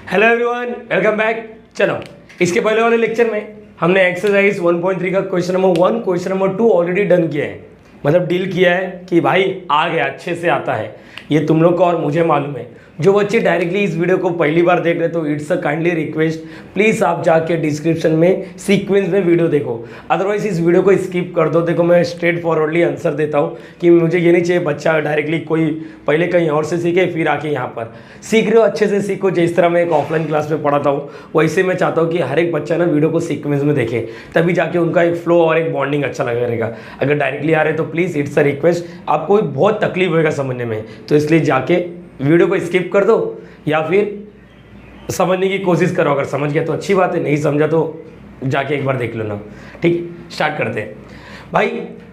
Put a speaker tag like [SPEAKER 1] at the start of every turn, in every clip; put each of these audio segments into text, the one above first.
[SPEAKER 1] Hello everyone, welcome back. चलो, इसके पहले वाले लेक्चर में हमने एक्सरसाइज 1.3 का question number 1, question number 2 already done किया है, मतलब डील किया है कि भाई आ गया, अच्छे से आता है, ये तुम लोग को और मुझे मालूम है। जो बच्चे डायरेक्टली इस वीडियो को पहली बार देख रहे तो it's a kindly request, please आप जाके डिस्क्रिप्शन में सीक्वेंस में वीडियो देखो, अदरवाइज इस वीडियो को स्किप कर दो। देखो मैं स्ट्रेट फॉरवर्डली आंसर देता हूँ कि मुझे ये नहीं चाहिए बच्चा डायरेक्टली कोई पहले कहीं और से सीखे फिर आके यहाँ पर सीख रहे हो, अच्छे से सीखो। जिस तरह मैं एक ऑफलाइन क्लास में पढ़ाता हूँ वैसे मैं चाहता हूँ कि हर एक बच्चा ना वीडियो को सीक्वेंस में देखे, तभी जाके उनका एक फ्लो और एक बॉन्डिंग अच्छा लगेगा। अगर डायरेक्टली आ रहे तो प्लीज़ इट्स अ रिक्वेस्ट, आपको बहुत तकलीफ होगा समझने में, तो इसलिए जाके वीडियो को स्किप कर दो या फिर समझने की कोशिश करो। अगर समझ गया तो अच्छी बात है, नहीं समझा तो जाके एक बार देख लो ना। ठीक, स्टार्ट करते हैं भाई।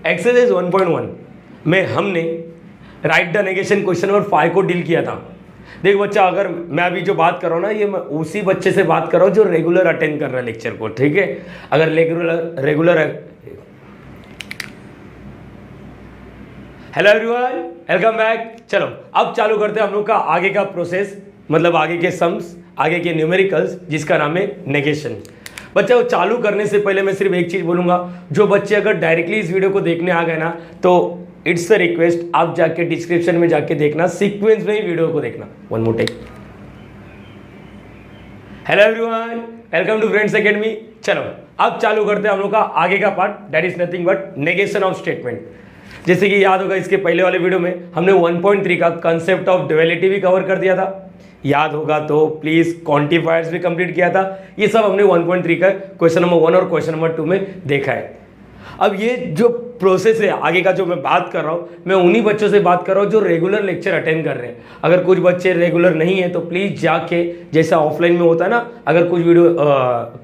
[SPEAKER 1] एक्सरसाइज 1.1 में हमने right the negation question number 5 को डील किया था। देख बच्चा, अगर मैं अभी जो बात कर रहा हूँ ना, ये मैं उसी बच्चे से बात कर रहा हूँ जो रेगुलर अटेंड कर रहा है लेक्चर को। ठीक है, अगर regular hello everyone, welcome back. चलो अब चालू करते हैं हम लोग का आगे का प्रोसेस, मतलब आगे के सम्स, आगे के न्यूमेरिकल्स, जिसका नाम है नेगेशन। बच्चा वो चालू करने से पहले मैं सिर्फ एक चीज़ बोलूँगा, जो बच्चे अगर डायरेक्टली इस वीडियो को देखने आ गए ना तो इट्स अ रिक्वेस्ट, आप जाके डिस्क्रिप्शन में जाके देखना, सीक्वेंस में ही वीडियो को देखना। One more take. Hello everyone, welcome to Friends Academy. चलो अब चालू करते हैं हम लोग का आगे का part, that is nothing but negation of statement. जैसे कि याद होगा इसके पहले वाले वीडियो में हमने 1.3 का कंसेप्ट ऑफ ड्युअलिटी भी कवर कर दिया था, याद होगा तो प्लीज क्वांटिफायर्स भी कंप्लीट किया था। ये सब हमने 1.3 का क्वेश्चन नंबर 1 और क्वेश्चन नंबर 2 में देखा है। अब ये जो प्रोसेस है आगे का जो मैं बात कर रहा हूँ, मैं उन्हीं बच्चों से बात कर रहा हूँ जो रेगुलर लेक्चर अटेंड कर रहे हैं। अगर कुछ बच्चे रेगुलर नहीं है तो प्लीज़ जाके, जैसा ऑफलाइन में होता है ना, अगर कुछ वीडियो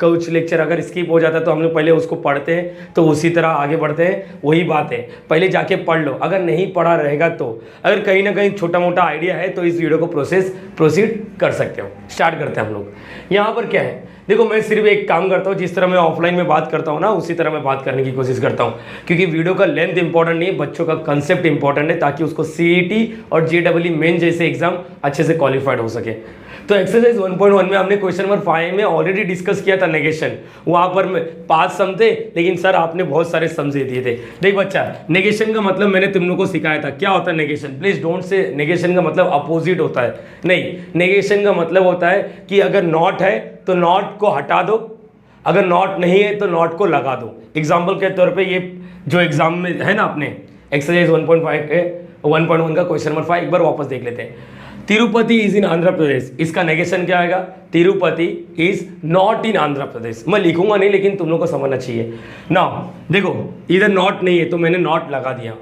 [SPEAKER 1] कुछ लेक्चर अगर स्किप हो जाता है तो हम लोग पहले उसको पढ़ते हैं, तो उसी तरह आगे बढ़ते हैं। वही बात है, पहले जाके पढ़ लो। अगर नहीं पढ़ा रहेगा तो अगर कहीं ना कहीं छोटा मोटा आइडिया है तो इस वीडियो को प्रोसीड कर सकते हो। स्टार्ट करते हैं हम लोग। यहाँ पर क्या है, देखो मैं सिर्फ एक काम करता हूँ, जिस तरह मैं ऑफलाइन में बात करता हूँ ना उसी तरह मैं बात करने की कोशिश करता हूँ, क्योंकि वीडियो का लेंथ इंपॉर्टेंट नहीं है, बच्चों का कंसेप्ट इंपॉर्टेंट है, ताकि उसको सीईटी और जेईई मेन जैसे एग्जाम अच्छे से क्वालिफाइड हो सके। तो एक्सरसाइज 1.1 में हमने क्वेश्चन नंबर 5 में ऑलरेडी डिस्कस किया था नेगेशन। वहाँ पर 5 सम थे, लेकिन सर आपने बहुत सारे सम दे दिए थे। देख बच्चा, नेगेशन का मतलब मैंने तुम लोग को सिखाया था, क्या होता है नेगेशन। प्लीज डोंट से नेगेशन का मतलब अपोजिट होता है, नहीं। नेगेशन का मतलब होता है कि अगर नॉट है तो नॉट को हटा दो, अगर नॉट नहीं है तो नॉट को लगा दो। एग्जाम्पल के तौर पर ये जो एग्जाम में है ना, अपने एक्सरसाइज 1.1 का क्वेश्चन नंबर 5 एक बार वापस देख लेते हैं। तिरुपति इज इन आंध्र प्रदेश, इसका नेगेशन क्या आएगा, Tirupati is not in Andhra Pradesh. मैं लिखूंगा नहीं, लेकिन तुम लोग को समझना चाहिए ना। देखो इधर नॉट नहीं है तो मैंने नॉट लगा दिया,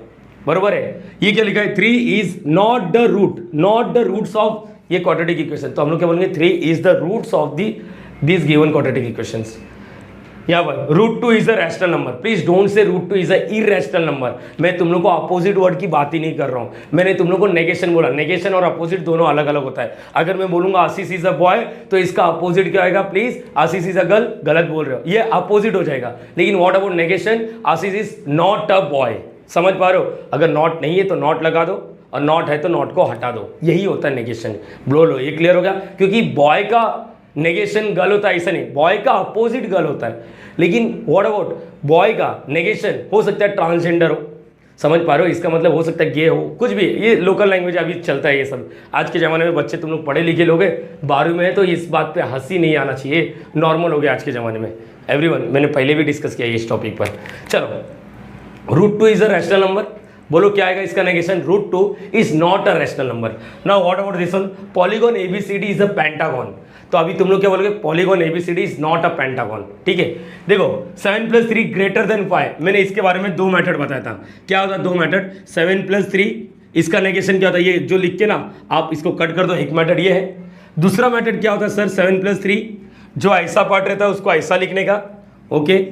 [SPEAKER 1] बरोबर है। ये क्या लिखा है, 3 is not the root, not the roots of ये क्वाड्रेटिक इक्वेशन, तो हम लोग क्या बोलेंगे, 3 is the roots of this given quadratic equations. यहाँ पर √2 is a rational number, please don't say √2 is a irrational number. मैं तुम लोग को अपोजिट वर्ड की बात ही नहीं कर रहा हूँ, मैंने तुम लोग को नेगेशन बोला। नेगेशन और अपोजिट दोनों अलग अलग होता है। अगर मैं बोलूंगा आशीष इज अ बॉय तो इसका अपोजिट क्या आएगा, please Ashish is a girl, गलत बोल रहे हो, ये अपोजिट हो जाएगा। लेकिन what about negation, Ashish is not a boy, समझ पा रहे हो। अगर नॉट नहीं है तो नॉट लगा दो, और नॉट है तो नॉट को हटा दो, यही होता है नेगेशन। बोलो ये क्लियर हो गया, क्योंकि बॉय का नेगेशन गर्ल होता है ऐसा नहीं, बॉय का अपोजिट गर्ल होता है। लेकिन व्हाट अबाउट बॉय का नेगेशन हो सकता है ट्रांसजेंडर हो, समझ पा रहे हो। इसका मतलब हो सकता है गे हो, कुछ भी। ये लोकल लैंग्वेज अभी चलता है ये सब। आज के ज़माने में बच्चे तुम लोग पढ़े लिखे लोग हैं, 12वीं में है, तो इस बात पे हंसी नहीं आना चाहिए, नॉर्मल हो गया आज के ज़माने में। एवरीवन, मैंने पहले भी डिस्कस किया इस टॉपिक पर। चलो, √2 इज अ रैशनल नंबर, बोलो क्या आएगा इसका negation, √2 is not a rational number. Now what about this one, polygon ABCD is a pentagon. तो अभी तुम लोग क्या बोलोगे, polygon ABCD is not a pentagon. ठीक है, देखो 7 + 3 ग्रेटर देन 5, मैंने इसके बारे में 2 मेथड बताया था। क्या होता है 2 मेथड, 7 + 3 इसका नेगेशन क्या होता है, ये जो लिख के ना आप इसको कट कर दो, एक मेथड ये है। दूसरा मेथड क्या होता है सर, 7 + 3 जो ऐसा पार्ट रहता है उसको ऐसा लिखने का, ओके,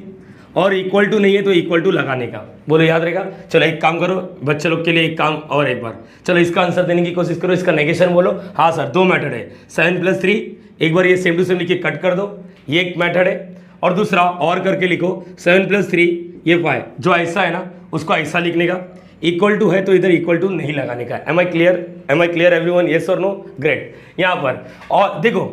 [SPEAKER 1] और इक्वल टू नहीं है तो इक्वल टू लगाने का। बोलो याद रहेगा। चलो एक काम करो बच्चे लोग के लिए, एक काम और एक बार, चलो इसका आंसर देने की कोशिश करो। इसका नेगेशन बोलो, हाँ सर 2 मेथड है, 7 + 3 एक बार ये सेम टू सेम लिख के कट कर दो, ये एक मेथड है, और दूसरा और करके लिखो 7 + 3 ये 5 जो ऐसा है ना उसको ऐसा लिखने का, इक्वल टू है तो इधर इक्वल टू नहीं लगाने का। Am I clear everyone, yes और नो, ग्रेट। यहाँ पर और देखो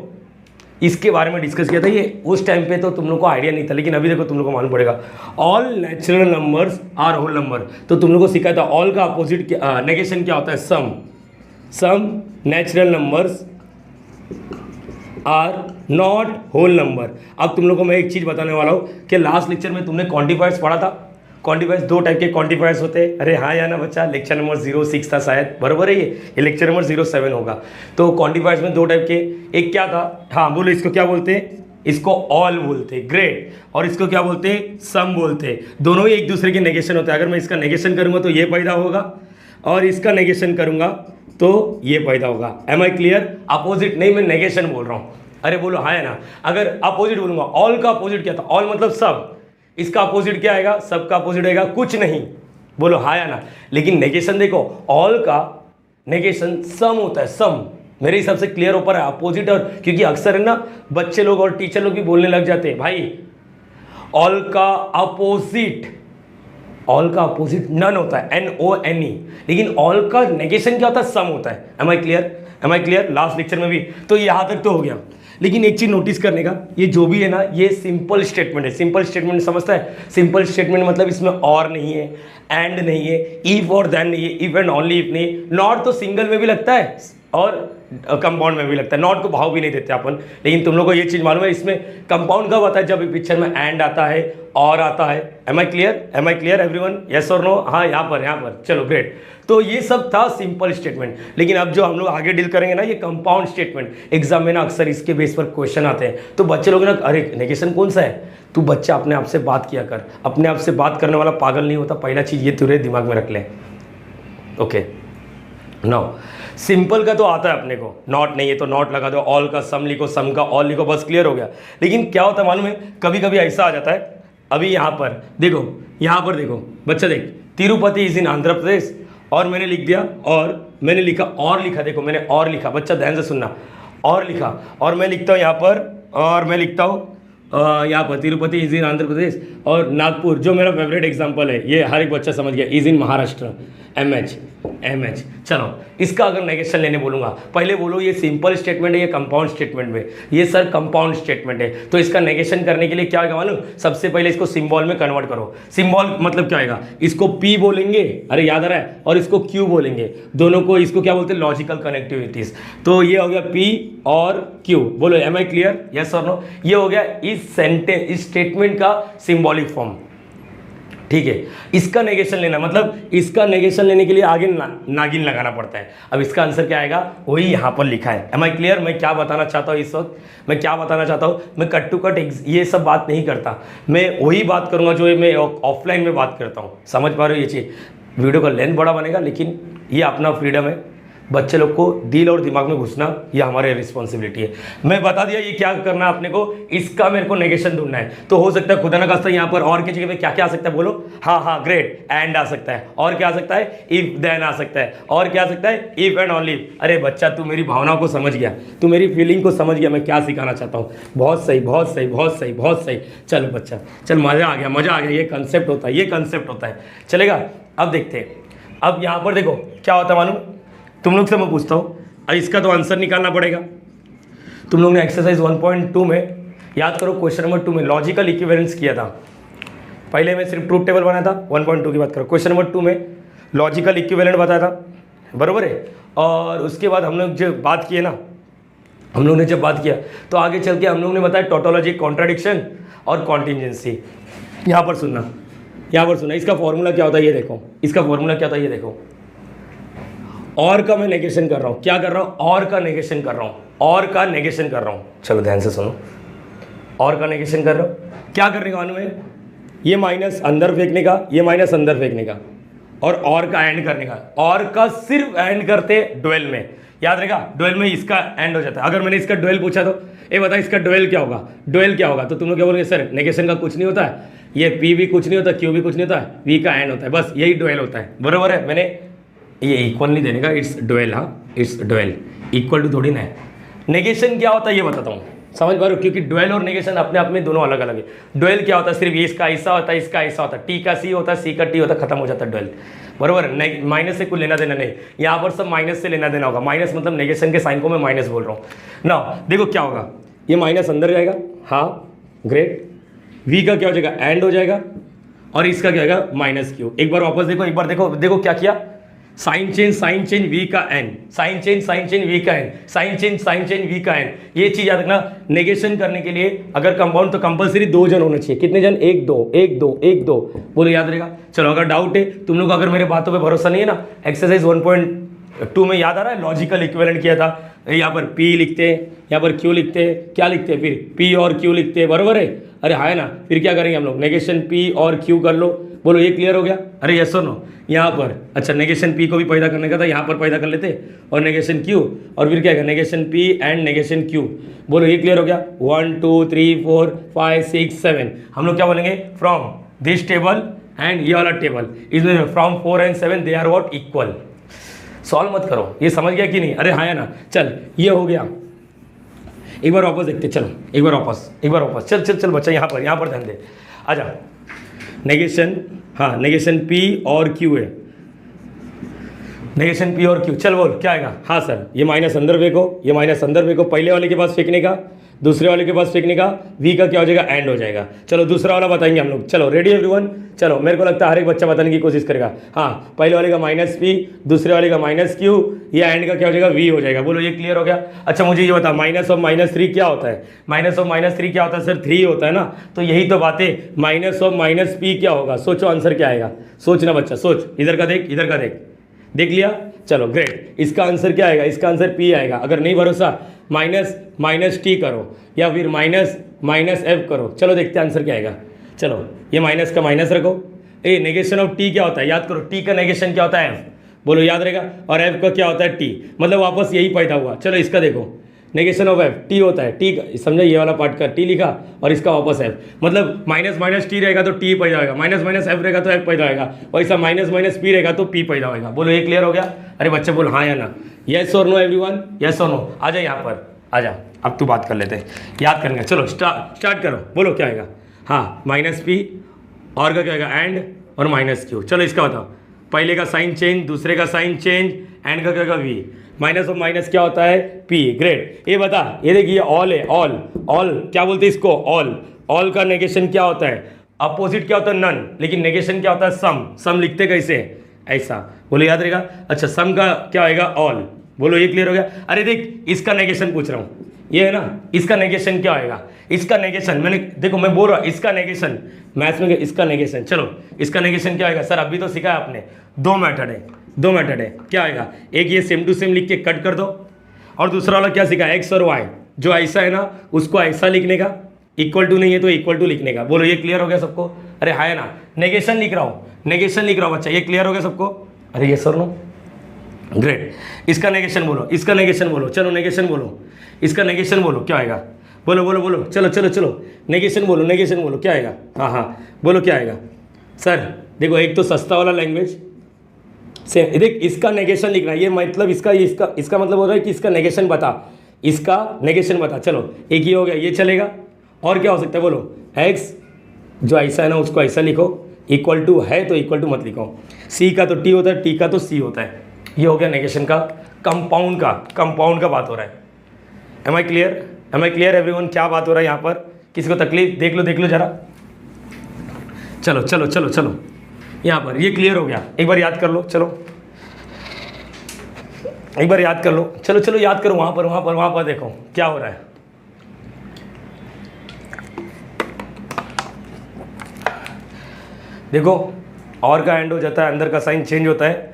[SPEAKER 1] इसके बारे में डिस्कस किया था। ये उस टाइम पे तो तुम लोग को आइडिया नहीं था, लेकिन अभी देखो तुम लोग को मालूम पड़ेगा। All natural numbers are whole number, तो तुम लोग को सिखाया था ऑल का अपोजिट नेगेशन क्या होता है, some natural numbers are not whole number. अब तुम लोग को मैं एक चीज़ बताने वाला हूँ कि लास्ट लेक्चर में तुमने क्वांटिफायर्स पढ़ा था। क्वांटिफायर्स 2 टाइप के क्वांटिफायर्स होते हैं। अरे हाँ या ना बच्चा, लेक्चर नंबर 06 था शायद, बराबर है। ये लेक्चर नंबर 07 होगा। तो क्वांटिफायर्स में 2 टाइप के, एक क्या था, हाँ बोलो, इसको क्या बोलते हैं, इसको ऑल बोलते हैं, ग्रेट। और इसको क्या बोलते हैं, सम बोलते हैं। दोनों ही एक दूसरे के नेगेशन होते हैं। अगर मैं इसका नेगेशन करूँगा तो ये पैदा होगा, और इसका नेगेशन करूँगा तो ये पैदा होगा। M I clear? अपोजिट नहीं, मैं नेगेशन बोल रहा हूँ। अरे बोलो हाँ है ना। अगर अपोजिट बोलूँगा, ऑल का अपोजिट क्या था, ऑल मतलब सब, इसका अपोजिट क्या आएगा, सब का अपोजिट आएगा कुछ नहीं। बोलो हाँ या ना। लेकिन नेगेशन देखो, ऑल का नेगेशन सम होता है, सम। मेरे हिसाब से क्लियर ऊपर है अपोजिट। और क्योंकि अक्सर है ना बच्चे लोग और टीचर लोग भी बोलने लग जाते हैं, भाई ऑल का अपोजिट, ऑल का अपोजिट नन होता है, NONE। लेकिन ऑल का नेगेशन क्या होता है, सम होता है। Am I clear? Am I clear? Last lecture में भी तो यहाँ तक तो हो गया। लेकिन एक चीज नोटिस करने का, ये जो भी है ना, ये सिंपल स्टेटमेंट है। सिंपल स्टेटमेंट समझता है? सिंपल स्टेटमेंट मतलब इसमें और नहीं है, एंड नहीं है, इफ और देन नहीं है, इफ एंड ओनली इफ नहीं। नॉट तो सिंगल में भी लगता है और कंपाउंड में भी लगता है। नॉट को भाव भी नहीं देते अपन। लेकिन तुम लोग को ये चीज मालूम है, इसमें कंपाउंड कब आता है, जब पिक्चर में एंड आता है और आता है। Am I clear? Am I clear everyone? Yes और नो? हाँ, यहाँ पर चलो ग्रेट। तो ये सब था सिंपल स्टेटमेंट। लेकिन अब जो हम लोग आगे डील करेंगे ना, ये कंपाउंड स्टेटमेंट। एग्जाम में ना अक्सर इसके बेस पर क्वेश्चन आते हैं। तो बच्चे लोग ना, अरे नेगेशन कौन सा है, तू बच्चा अपने आप से बात किया कर। अपने आप से बात करने वाला पागल नहीं होता। पहला चीज ये तेरे दिमाग में रख ले। ओके, नाउ सिंपल का तो आता है अपने को, नॉट नहीं है तो नॉट लगा दो, ऑल का सम लिखो, सम का ऑल लिखो, बस क्लियर हो गया। लेकिन क्या होता है मालूम है, कभी कभी ऐसा आ जाता है। अभी यहाँ पर देखो, यहाँ पर देखो बच्चा, देख तिरुपति इज इन आंध्र प्रदेश, और मैंने लिख दिया, और मैंने लिखा, और लिखा, देखो मैंने और लिखा, बच्चा ध्यान से सुनना, और लिखा, और मैं लिखता हूँ यहाँ पर, और मैं लिखता हूँ यहाँ पर तिरुपति इज इन आंध्र प्रदेश, और नागपुर जो मेरा फेवरेट एग्जांपल है, ये हर एक बच्चा समझ गया, इज इन महाराष्ट्र, MH। चलो इसका अगर नेगेशन लेने बोलूँगा, पहले बोलो ये सिंपल स्टेटमेंट है, ये कंपाउंड स्टेटमेंट में, ये सर कंपाउंड स्टेटमेंट है। तो इसका नेगेशन करने के लिए क्या होगा मालूम, सबसे पहले इसको सिंबल में कन्वर्ट करो। सिंबल मतलब क्या आएगा, इसको P बोलेंगे, अरे याद आ रहा है, और इसको Q बोलेंगे। दोनों को इसको क्या बोलते हैं, लॉजिकल कनेक्टिविटीज। तो ये हो गया P और Q। बोलो एम आई क्लियर? यस और नो? ये हो गया इस सेंटेंस, इस स्टेटमेंट का सिंबॉलिक फॉर्म। ठीक है, इसका नेगेशन लेना मतलब, इसका नेगेशन लेने के लिए आगे नागिन लगाना पड़ता है। अब इसका आंसर क्या आएगा, वही यहाँ पर लिखा है। Am I clear? मैं क्या बताना चाहता हूँ इस वक्त, मैं क्या बताना चाहता हूँ, मैं कट टू कट ये सब बात नहीं करता, मैं वही बात करूँगा जो मैं ऑफलाइन में बात करता हूँ। समझ पा रहे हो ये चीज़? वीडियो का लेंथ बड़ा बनेगा, लेकिन ये अपना फ्रीडम है। बच्चे लोग को दिल और दिमाग में घुसना ये हमारे रिस्पॉन्सिबिलिटी है। मैं बता दिया ये क्या करना है अपने को, इसका मेरे को नेगेशन ढूंढना है। तो हो सकता है खुदा ना खास्ता यहाँ पर और की जगह पे क्या क्या आ सकता है, बोलो हाँ ग्रेट, एंड आ सकता है, और क्या आ सकता है, इफ देन आ सकता है, और क्या आ सकता है, इफ एंड ओनली। अरे बच्चा तू मेरी भावनाओं को समझ गया, तू मेरी फीलिंग को समझ गया, मैं क्या सिखाना चाहता हूँ। बहुत सही, बहुत सही, बहुत सही, बहुत सही। चलो बच्चा, चल मज़ा आ गया, मज़ा आ गया। ये कंसेप्ट होता है, ये कंसेप्ट होता है, चलेगा। अब देखते हैं, अब यहाँ पर देखो क्या होता है मालूम, तुम लोग से मैं पूछता हूँ, इसका तो आंसर निकालना पड़ेगा। तुम लोग ने एक्सरसाइज 1.2 में याद करो, क्वेश्चन नंबर 2 में लॉजिकल इक्विवेलेंस किया था। पहले मैं सिर्फ ट्रूथ टेबल बनाया था, 1.2 की बात करो। क्वेश्चन नंबर 2 में लॉजिकल इक्विवेलेंट बताया था, बरोबर है। और उसके बाद हम लोग जब बात किए ना, हम लोग ने जब बात किया तो आगे चल के हम लोग ने बताया टोटोलॉजी, कॉन्ट्राडिक्शन और कॉन्टिजेंसी। यहाँ पर सुनना, यहाँ पर सुनना, इसका फॉर्मूला क्या होता है ये देखो, इसका फॉर्मूला क्या होता है ये देखो। और का मैं नेगेशन कर रहा हूँ, क्या कर रहा हूँ, और का नेगेशन कर रहा हूँ, और का नेगेशन कर रहा हूँ। चलो ध्यान से सुनो, और का नेगेशन कर रहा हूँ, क्या करने का मालूम है, ये माइनस अंदर फेंकने का, ये माइनस अंदर फेंकने का, और का एंड करने का। और का सिर्फ एंड करते डुएल में, याद रहेगा, डुएल में इसका एंड हो जाता है। अगर मैंने इसका डुएल पूछा तो ये बता इसका डुएल क्या होगा, डुएल क्या होगा, तो तुम लोग क्या बोलोगे, सर नेगेशन का कुछ नहीं होता है, ये P भी कुछ नहीं होता, Q भी कुछ नहीं होता है, V का एंड होता है, बस यही डुएल होता है, बरोबर है। मैंने ये इक्वल नहीं देने का, इट्स डुएल, हाँ इट्स डुएल, इक्वल टू थोड़ी ना है। नेगेशन क्या होता है ये बताता हूँ, समझ पा रहे हो, क्योंकि डुएल और नेगेशन अपने आप में दोनों अलग अलग है। डुएल क्या होता है, सिर्फ इसका ऐसा होता है, इसका ऐसा होता है, T का C होता है, C का T होता है, खत्म हो जाता है डुएल, बरोबर। माइनस से कुछ लेना देना नहीं, यहाँ पर सब माइनस से लेना देना होगा। माइनस मतलब नेगेशन के साइन को मैं माइनस बोल रहा हूँ ना। देखो क्या होगा, ये माइनस अंदर जाएगा, हाँ ग्रेट। v का क्या हो जाएगा, एंड हो जाएगा, और इसका क्या होगा माइनस क्यू। एक बार वापस देखो, एक बार देखो, देखो क्या किया, साइन चेंज v का n, साइन चेंज v का n, साइन चेंज v का n। ये चीज याद रखना, नेगेशन करने के लिए अगर कंपाउंड तो कंपलसरी 2 जन होने चाहिए। कितने जन, 1 2 1 2 1 2, बोलो याद रहेगा। चलो अगर डाउट है तुम लोग, अगर मेरे बातों पे भरोसा नहीं है ना, एक्सरसाइज 1.2 में याद आ रहा है, लॉजिकल इक्विवेलेंट किया था। यहाँ पर p लिखते हैं, यहाँ पर q लिखते हैं, क्या लिखते हैं फिर p और q लिखते हैं, बरोबर है। अरे हाँ है ना, फिर क्या करेंगे हम लोग, नेगेशन p और q कर लो। बोलो ये क्लियर हो गया। अरे यस और नो, यहाँ पर अच्छा नेगेशन p को भी पैदा करने का था, यहाँ पर पैदा कर लेते, और नेगेशन q, और फिर क्या है negation p and negation q। बोलो ये क्लियर हो गया। 1 2 3 4 5 6 7, हम लोग क्या बोलेंगे, फ्रॉम दिस टेबल एंड ये वाला टेबल, इसमें from 4 and 7 they are what, equal. Solve मत करो, ये समझ गया कि नहीं। अरे हाँ है ना, चल ये हो गया। एक बार वापस देखते, चलो एक बार वापस, चल चल चल बच्चा, यहाँ पर ध्यान दे, आजा। नेगेशन, हाँ नेगेशन p और q है, नेगेशन p और q, चल बोल क्या आएगा। हाँ सर, ये माइनस अंदर फेंको, ये माइनस अंदर फेंको, पहले वाले के पास फेंकने का, दूसरे वाले के पास फेंकने का, v का क्या हो जाएगा, एंड हो जाएगा। चलो दूसरा वाला बताएंगे हम लोग। चलो रेडी एवरीवन, चलो मेरे को लगता है हर एक बच्चा बताने की कोशिश करेगा। हाँ, पहले वाले का माइनस p, दूसरे वाले का माइनस q, ये एंड का क्या हो जाएगा, v हो जाएगा। बोलो ये क्लियर हो गया। अच्छा मुझे ये बता, माइनस ऑफ माइनस 3 क्या होता है, माइनस ऑफ माइनस 3 क्या होता है सर, 3 होता है ना। तो यही तो बात है, माइनस ऑफ माइनस p क्या होगा, सोचो आंसर क्या आएगा, सोचना बच्चा, सोच, इधर का देख, इधर का देख लिया। चलो ग्रेट, इसका आंसर क्या आएगा, इसका आंसर p आएगा। अगर नहीं भरोसा, माइनस माइनस टी करो, या फिर माइनस माइनस एफ करो। चलो देखते हैं आंसर क्या आएगा। चलो ये माइनस का माइनस रखो। ए नेगेशन ऑफ टी क्या होता है, याद करो, टी का नेगेशन क्या होता है, एफ। बोलो याद रहेगा। और एफ का क्या होता है, टी, मतलब वापस यही पैदा हुआ। चलो इसका देखो, नेगेशन ऑफ एफ टी होता है, टी समझा, ये वाला पार्ट का टी लिखा, और इसका वापस एफ, मतलब माइनस माइनस टी रहेगा तो टी पैदा होगा, माइनस माइनस एफ रहेगा तो एफ पैदा होगा, वैसा माइनस माइनस पी रहेगा तो पी पैदा होगा। बोलो ये क्लियर हो गया। अरे बच्चे बोलो हाँ या ना, यस और नो एवरीवन, यस और नो। आ जा यहाँ पर, आ जा, अब तू बात कर लेते हैं, याद करेंगे। चलो स्टार्ट करो, बोलो क्या आएगा। हाँ माइनस पी, और का क्या आएगा, एंड और माइनस क्यू। चलो इसका बताओ, पहले का साइन चेंज, दूसरे का साइन चेंज, एंड का क्या होगा, वी। माइनस और माइनस क्या होता है, पी। ग्रेट, ये बता, ये देखिए ऑल है, ऑल क्या बोलते हैं इसको, ऑल का नेगेशन क्या होता है, अपोजिट क्या होता है, नन, लेकिन नेगेशन क्या होता है, सम लिखते कैसे, ऐसा। बोलो याद रहेगा। अच्छा सम का क्या आएगा, ऑल। बोलो ये क्लियर हो गया। अरे देख, इसका नेगेशन पूछ रहा हूँ, ये है ना, इसका नेगेशन क्या आएगा, इसका नेगेशन, मैंने देखो मैं बोल रहा हूँ इसका नेगेशन, मैथ्स में इसका नेगेशन। चलो इसका नेगेशन क्या आएगा सर, अभी तो सिखाया आपने, दो मेथड है, क्या आएगा, एक ये सेम टू सेम लिख के कट कर दो, और दूसरा वाला क्या सिखाया, एक्स और वाई, जो ऐसा है ना उसको ऐसा लिखने का, इक्वल टू नहीं है तो इक्वल टू लिखने का। बोलो ये क्लियर हो गया सबको। अरे हाँ है ना, नेगेशन लिख रहा हूँ बच्चा, ये क्लियर हो गया सबको। अरे ये सर नो, ग्रेट। इसका नेगेशन बोलो, चलो नेगेशन बोलो, इसका नेगेशन बोलो क्या आएगा, बोलो, चलो नेगेशन बोलो क्या आएगा। हाँ बोलो क्या आएगा सर। देखो एक तो सस्ता वाला लैंग्वेज से, देख इसका नेगेशन लिखना, ये मतलब इसका मतलब हो रहा है कि इसका नेगेशन बता, चलो एक ही हो गया, ये चलेगा। और क्या हो सकता है, बोलो एक्स जो ऐसा है ना उसको ऐसा लिखो, इक्वल टू है तो इक्वल टू मत लिखो, सी का तो टी होता है, टी का तो सी होता है। ये हो गया नेगेशन का, कंपाउंड का बात हो रहा है। एम आई क्लियर एवरीवन, क्या बात हो रहा है यहाँ पर, किसी को तकलीफ, देख लो जरा। चलो यहाँ पर ये क्लियर हो गया। एक बार याद कर लो, चलो एक बार याद कर लो, चलो याद करो, वहाँ पर देखो क्या हो रहा है। देखो और का एंड हो जाता है, अंदर का साइन चेंज होता है,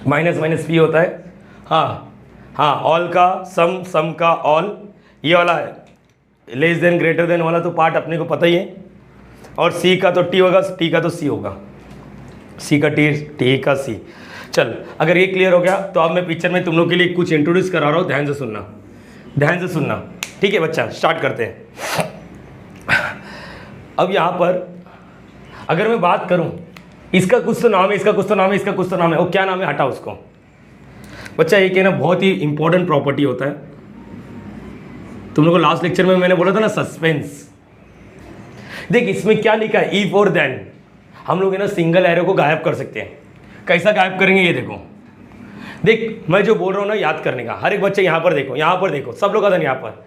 [SPEAKER 1] माइनस माइनस पी होता है। हाँ ऑल का सम का ऑल, ये वाला है लेस देन ग्रेटर देन वाला तो पार्ट अपने को पता ही है। और सी का तो टी होगा, टी का तो सी होगा, सी का टी का सी। चल अगर ये क्लियर हो गया तो अब मैं पिक्चर में तुम लोग के लिए कुछ इंट्रोड्यूस करा रहा हूँ, ध्यान से सुनना। ठीक है बच्चा, स्टार्ट करते हैं। अब यहाँ पर अगर मैं बात करूँ, इसका कुछ तो नाम है, वो क्या नाम है, हटा उसको। बच्चा एक है ना बहुत ही इंपॉर्टेंट प्रॉपर्टी होता है, तुम लोगों को लास्ट लेक्चर में मैंने बोला था ना, सस्पेंस। देख इसमें क्या लिखा है, इफ और देन, हम लोग है ना सिंगल एरो को गायब कर सकते हैं। कैसा गायब करेंगे ये देखो, देख मैं जो बोल रहा हूँ ना याद करने का, हर एक बच्चे यहाँ पर देखो, सब लोग का यहाँ पर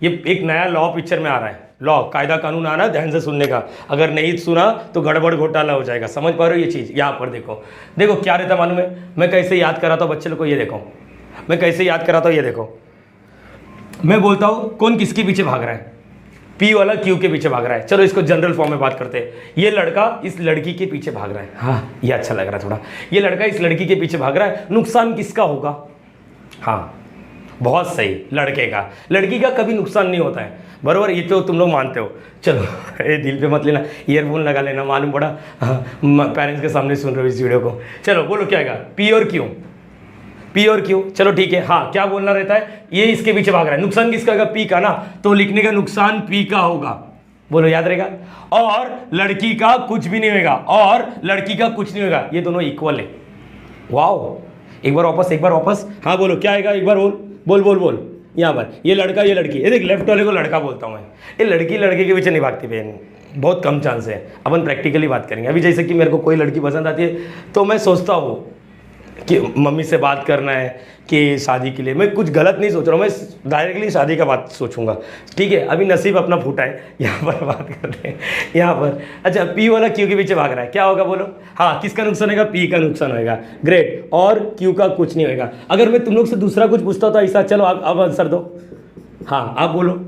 [SPEAKER 1] ये एक नया लॉ पिक्चर में आ रहा है, लॉ कायदा कानून आना, ध्यान से सुनने का, अगर नहीं सुना तो गड़बड़ घोटाला हो जाएगा। समझ पा रहे हो ये चीज़? यहाँ पर देखो, देखो क्या रहता मालूम है, मैं कैसे याद कराता हूँ बच्चे लोग को, ये देखो मैं कैसे याद कराता हूँ, ये देखो मैं बोलता हूँ कौन किसके पीछे भाग रहा है, पी वाला क्यू के पीछे भाग रहा है। चलो इसको जनरल फॉर्म में बात करते हैं, ये लड़का इस लड़की के पीछे भाग रहा है, हाँ ये अच्छा लग रहा है थोड़ा, ये लड़का इस लड़की के पीछे भाग रहा है, नुकसान किसका होगा? हाँ बहुत सही, लड़के का। लड़की का कभी नुकसान नहीं होता है, बराबर, ये तो तुम लोग मानते हो। चलो ये दिल पे मत लेना, ईयरफोन लगा लेना, मालूम पड़ा पेरेंट्स के सामने सुन रहे हो इस वीडियो को। चलो बोलो क्या आएगा, पी और क्यू, पी और क्यू, चलो ठीक है। हाँ क्या बोलना रहता है, ये इसके पीछे भाग रहा है, नुकसान किसका होगा? पी का ना, तो लिखने का नुकसान पी का होगा, बोलो याद रहेगा। और लड़की का कुछ भी नहीं होगा, और लड़की का कुछ नहीं होगा, ये दोनों इक्वल है। वाओ, एक बार वापस, एक बार वापस, हाँ बोलो क्या आएगा, एक बार बोल बोल बोल बोल। यहाँ पर ये लड़का ये लड़की, ये देख लेफ्ट वाले को लड़का बोलता हूँ मैं, ये लड़की लड़के के पीछे नहीं भागती बहन, बहुत कम चांस है। अपन प्रैक्टिकली बात करेंगे। अभी जैसे कि मेरे को कोई लड़की पसंद आती है तो मैं सोचता हूँ कि मम्मी से बात करना है कि शादी के लिए, मैं कुछ गलत नहीं सोच रहा हूँ, मैं डायरेक्टली शादी का बात सोचूंगा, ठीक है। अभी नसीब अपना फूटा है, यहाँ पर बात करते हैं यहाँ पर। अच्छा पी वाला क्यू के पीछे भाग रहा है, क्या होगा बोलो? हाँ किसका नुकसान होगा? पी का नुकसान होगा, ग्रेट। और क्यू का कुछ नहीं होगा। अगर मैं तुम लोग से दूसरा कुछ पूछता हूँ तो ऐसा, चलो आप अब आंसर दो, हाँ आप बोलो।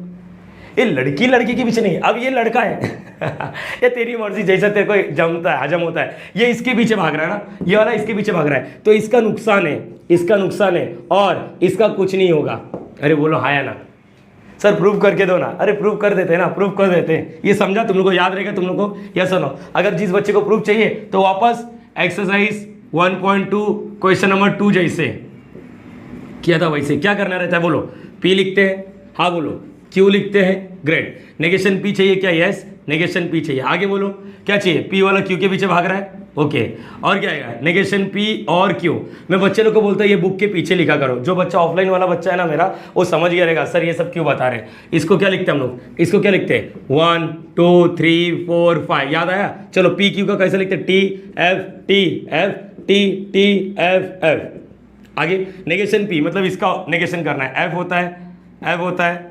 [SPEAKER 1] ये लड़की लड़की के पीछे नहीं, अब ये लड़का है ये तेरी मर्जी, जैसा तेरे को जमता है, हजम होता है, ये इसके पीछे भाग रहा है ना, ये वाला इसके पीछे भाग रहा है, तो इसका नुकसान है, इसका नुकसान है, और इसका कुछ नहीं होगा। अरे बोलो हाँ या ना? सर प्रूव करके दो ना। अरे प्रूव कर देते हैं ना, प्रूव कर देते हैं। ये समझा तुम लोग को, याद रहेगा तुम लोग को, यस और नो? अगर जिस बच्चे को प्रूफ चाहिए तो वापस एक्सरसाइज 1.2 क्वेश्चन नंबर 2 जैसे किया था वैसे क्या करना रहता है, बोलो। पी लिखते हैं, हाँ बोलो। क्यू लिखते हैं, ग्रेट। नेगेशन पी चाहिए क्या? यस, नेगेशन पी चाहिए। आगे बोलो क्या चाहिए? पी वाला क्यू के पीछे भाग रहा है, ओके। और क्या आएगा? नेगेशन पी और क्यू। मैं बच्चे लोग को बोलता है ये बुक के पीछे लिखा करो। जो बच्चा ऑफलाइन वाला बच्चा है ना मेरा, वो समझ गया रहेगा सर ये सब क्यों बता रहे हैं। इसको क्या लिखते हैं हम लोग? इसको क्या लिखते हैं? 1 2 3 4 5, याद आया? चलो पी क्यू का कैसे लिखते हैं? T F T F T T F F. आगे नेगेशन पी, मतलब इसका नेगेशन करना है। एफ होता है, एफ होता है,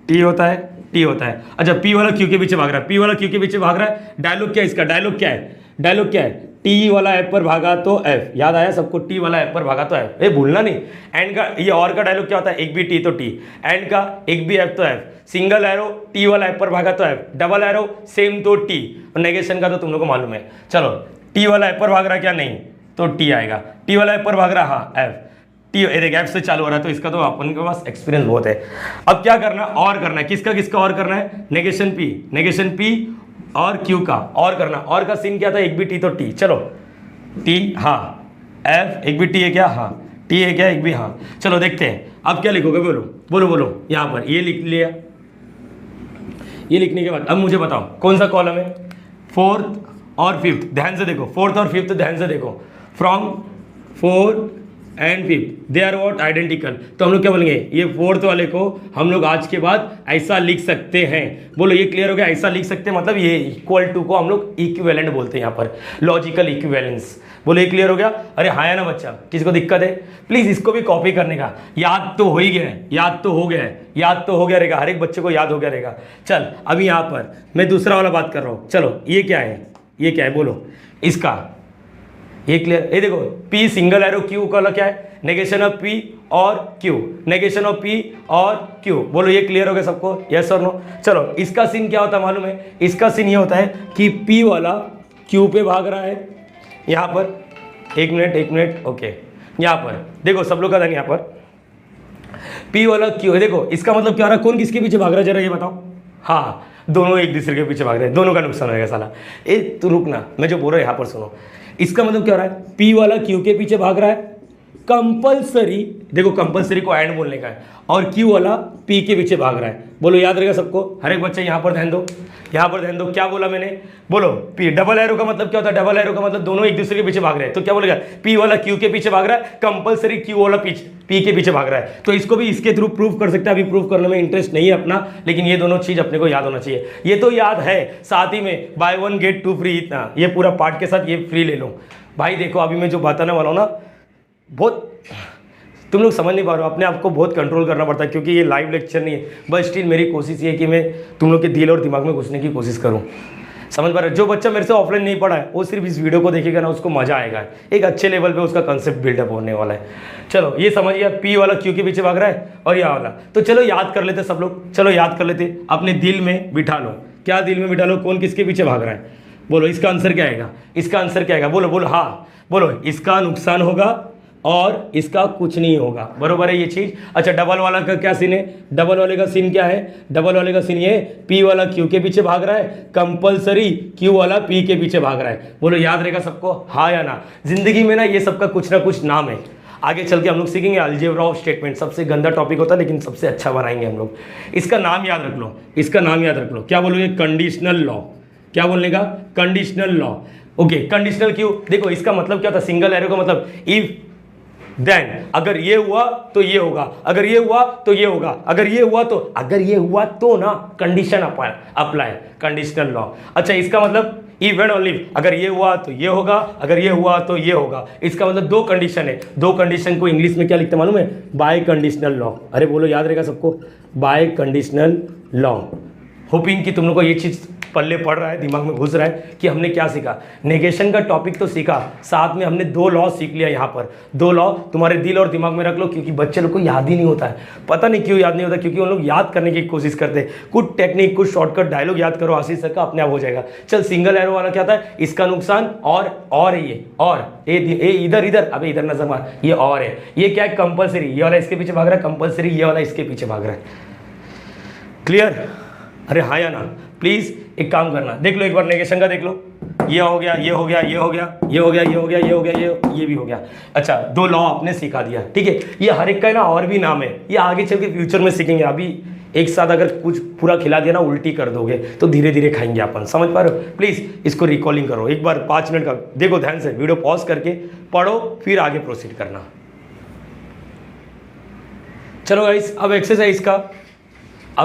[SPEAKER 1] टी होता है, टी होता है। अच्छा पी वाला क्यू के पीछे भाग रहा है, पी वाला क्यू के पीछे भाग रहा है। डायलॉग क्या है इसका? डायलॉग क्या है? डायलॉग क्या है? टी वाला एफ पर भागा तो एफ, याद आया सबको? टी वाला एफ पर भागा तो एफ, ये भूलना नहीं। एंड का ये और का डायलॉग क्या होता है? एक भी टी तो टी, एंड का एक भी एफ तो एफ, सिंगल एरो टी वाला एफ पर भागा तो एफ, डबल एरो सेम तो टी, और नेगेशन का तो तुम लोग को मालूम है। चलो टी वाला एफ पर भाग रहा क्या? नहीं, तो टी आएगा। टी वाला एफ पर भाग रहा, हाँ एफ। टी एफ से चालू हो रहा है, तो इसका तो अपन के पास एक्सपीरियंस बहुत है। अब क्या करना? और करना है। किसका किसका और करना है? नेगेशन पी और क्यू का और करना। और का सीन क्या था? एक भी टी तो टी, चलो टी, हाँ एफ, एक भी टी है क्या? हाँ टी है क्या? एक भी, हाँ। चलो देखते हैं अब क्या लिखोगे, बोलो बोलो बोलो। यहाँ पर ये लिख लिया, ये लिखने के बाद अब मुझे बताओ कौन सा कॉलम है? 4th और 5th, ध्यान से देखो। 4th और 5th ध्यान से देखो। From 4th and 5th they are what? Identical. तो हम लोग क्या बोलेंगे? ये 4th वाले को हम लोग आज के बाद ऐसा लिख सकते हैं। बोलो ये क्लियर हो गया? ऐसा लिख सकते हैं मतलब ये इक्वल टू को हम लोग इक्विवेलेंट बोलते हैं यहाँ पर, लॉजिकल इक्विवेलेंस। बोलो ये क्लियर हो गया? अरे हाँ या ना बच्चा? किसी को दिक्कत है? प्लीज़ इसको भी कॉपी करने का, याद तो हो ही गया है, याद तो हो गया है, याद तो हो गया रहेगा, हर एक बच्चे को याद हो गया रहेगा। चल अभी यहाँ पर मैं दूसरा वाला बात कर रहा हूँ। चलो ये क्या है? ये क्या है बोलो इसका? ये क्लियर? ये देखो P सिंगल एरो Q का क्या है? नेगेशन ऑफ P और Q, नेगेशन ऑफ P और Q। बोलो ये क्लियर हो गया सबको? यस और नो? चलो इसका सीन क्या होता है मालूम है? इसका सीन ये होता है कि P वाला Q पे भाग रहा है। यहाँ पर एक मिनट, ओके। यहाँ पर देखो सब लोग का ध्यान, यहाँ पर P वाला Q है। देखो इसका मतलब क्या हो रहा है? कौन किसके पीछे भाग रहा है जरा ये बताओ? हाँ दोनों एक दूसरे के पीछे भाग रहे हैं, दोनों का नुकसान होगा साला। ए तू रुकना, मैं जो बोल रहा हूँ यहाँ पर सुनो। इसका मतलब क्या हो रहा है? P वाला Q के पीछे भाग रहा है, कंपलसरी, देखो कंपलसरी को एंड बोलने का है, और Q वाला P के पीछे भाग रहा है। बोलो याद रहेगा सबको? हर एक बच्चा यहाँ पर ध्यान दो, यहाँ पर ध्यान दो। क्या बोला मैंने? बोलो P डबल एरो का मतलब क्या होता है? डबल एरो का मतलब दोनों एक दूसरे के पीछे भाग रहे हैं। तो क्या बोलेगा? P वाला Q के पीछे भाग रहा है, कंपलसरी Q वाला P के पीछे भाग रहा है। तो इसको भी इसके थ्रू प्रूव कर सकते हैं। अभी प्रूव करने में इंटरेस्ट नहीं है अपना, लेकिन ये दोनों चीज अपने को याद होना चाहिए। ये तो याद है, साथ ही में बाय 1 गेट 2 फ्री, इतना ये पूरा पार्ट के साथ ये फ्री ले लो भाई। देखो अभी मैं जो बताने वाला हूँ ना, बहुत तुम लोग समझ नहीं पा रहे हो, अपने आप को बहुत कंट्रोल करना पड़ता है, क्योंकि ये लाइव लेक्चर नहीं है, बस स्टिल मेरी कोशिश ये है कि मैं तुम लोग के दिल और दिमाग में घुसने की कोशिश करूँ। समझ पा रहे हो? जो बच्चा मेरे से ऑफलाइन नहीं पढ़ा है वो सिर्फ इस वीडियो को देखेगा ना, उसको मजा आएगा, एक अच्छे लेवल पे उसका कंसेप्ट बिल्डअप होने वाला है। चलो ये समझिए, पी वाला क्यू के पीछे भाग रहा है और यह वाला, तो चलो याद कर लेते सब लोग, चलो याद कर लेते, अपने दिल में बिठा लो। क्या दिल में बिठा लो? कौन किसके पीछे भाग रहा है? बोलो इसका आंसर क्या आएगा? इसका आंसर क्या आएगा? बोलो बोलो, हाँ बोलो, इसका नुकसान होगा और इसका कुछ नहीं होगा, बरोबर है ये चीज। अच्छा, डबल वाला का क्या सीन है? डबल वाले का सीन क्या है? डबल वाले का सीन ये, पी वाला क्यू के पीछे भाग रहा है, कंपलसरी क्यू वाला पी के पीछे भाग रहा है। बोलो याद रहेगा सबको, हाँ या ना? जिंदगी में ना ये सबका कुछ ना कुछ नाम है, आगे चल के हम लोग सीखेंगे। अलजेब्रा ऑफ स्टेटमेंट सबसे गंदा टॉपिक होता है, लेकिन सबसे अच्छा बनाएंगे हम लोग। इसका नाम याद रख लो, इसका नाम याद रख लो, क्या बोलोगे? Conditional law. क्या बोलने का? Conditional law. ओके, कंडीशनल क्यों? देखो इसका मतलब क्या था, सिंगल एरो का मतलब इफ देन, अगर ये हुआ तो ये होगा, अगर ये हुआ तो ये होगा, अगर ये हुआ तो, अगर ये हुआ तो ना, कंडीशन अप्लाई, कंडीशनल लॉ। अच्छा, इसका मतलब इफ एंड ओनली, अगर ये हुआ तो ये होगा, अगर ये हुआ तो ये होगा। इसका मतलब दो कंडीशन है, दो कंडीशन को इंग्लिश में क्या लिखते हैं मालूम है? Bye conditional law. अरे बोलो याद रहेगा सबको, बाय कंडीशनल लॉ। होपिंग कि तुम लोग को ये चीज़ पल्ले पड़ रहा है, दिमाग में घुस रहा है कि हमने क्या सीखा। नेगेशन का टॉपिक तो सीखा, साथ में हमने दो लॉ सीख लिया। यहाँ पर दो लॉ तुम्हारे दिल और दिमाग में रख लो, क्योंकि बच्चे लोग को याद ही नहीं होता है। पता नहीं क्यों याद नहीं होता, क्योंकि उन लोग याद करने की कोशिश करते हैं। कुछ टेक्निक, कुछ शॉर्टकट डायलॉग याद करो आशीष सर का, अपने आप हो जाएगा। चल, सिंगल एरो वाला क्या था? इसका नुकसान और है ये, और ए इधर इधर, अबे इधर नजर मार, ये और है। ये क्या है? कंपलसरी, ये वाला इसके पीछे भाग रहा है, कंपलसरी ये वाला इसके पीछे भाग रहा है। क्लियर? अरे हाँ या ना? प्लीज एक काम करना, देख लो एक बार नेगेशन का, देख लो। ये हो गया, ये हो गया, ये हो गया, ये हो गया, ये हो गया, ये हो गया, ये भी हो गया। अच्छा, दो लॉ आपने सिखा दिया, ठीक है। ये हर एक का ना और भी नाम है, ये आगे चल के फ्यूचर में सीखेंगे। अभी एक साथ अगर कुछ पूरा खिला दिया ना, उल्टी कर दोगे तो धीरे धीरे खाएंगे अपन। समझ पा रहे हो? प्लीज इसको रिकॉलिंग करो एक बार, 5 मिनट का देखो ध्यान से, वीडियो पॉज करके पढ़ो, फिर आगे प्रोसीड करना। चलो गाइस, अब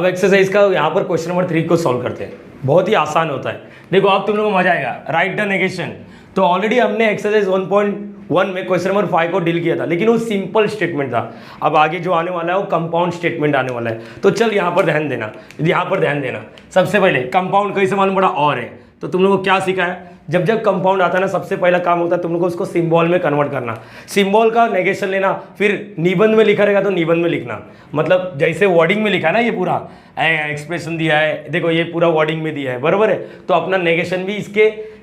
[SPEAKER 1] एक्सरसाइज का यहाँ पर क्वेश्चन नंबर 3 को सॉल्व करते हैं। बहुत ही आसान होता है, देखो अब तुम लोगों को मजा आएगा। राइट द नेगेशन, तो ऑलरेडी हमने एक्सरसाइज 1.1 में क्वेश्चन नंबर 5 को डील किया था, लेकिन वो सिंपल स्टेटमेंट था। अब आगे जो आने वाला है वो कंपाउंड स्टेटमेंट आने वाला है। तो चल यहाँ पर ध्यान देना, सबसे पहले कंपाउंड कैसे मालूम पड़ा? और है, तो तुम लोगों को क्या सीखा है? जब जब कंपाउंड आता है ना, सबसे पहला काम होता है तुम लोग को उसको सिंबल में कन्वर्ट करना। सिंबल का नेगेशन लेना, फिर निबंध में लिखा रहेगा तो निबंध में लिखना। मतलब जैसे वर्डिंग में लिखा है ना, ये पूरा एक्सप्रेशन दिया है, देखो ये पूरा वर्डिंग में दिया है, बराबर है। तो अपना नेगेशन भी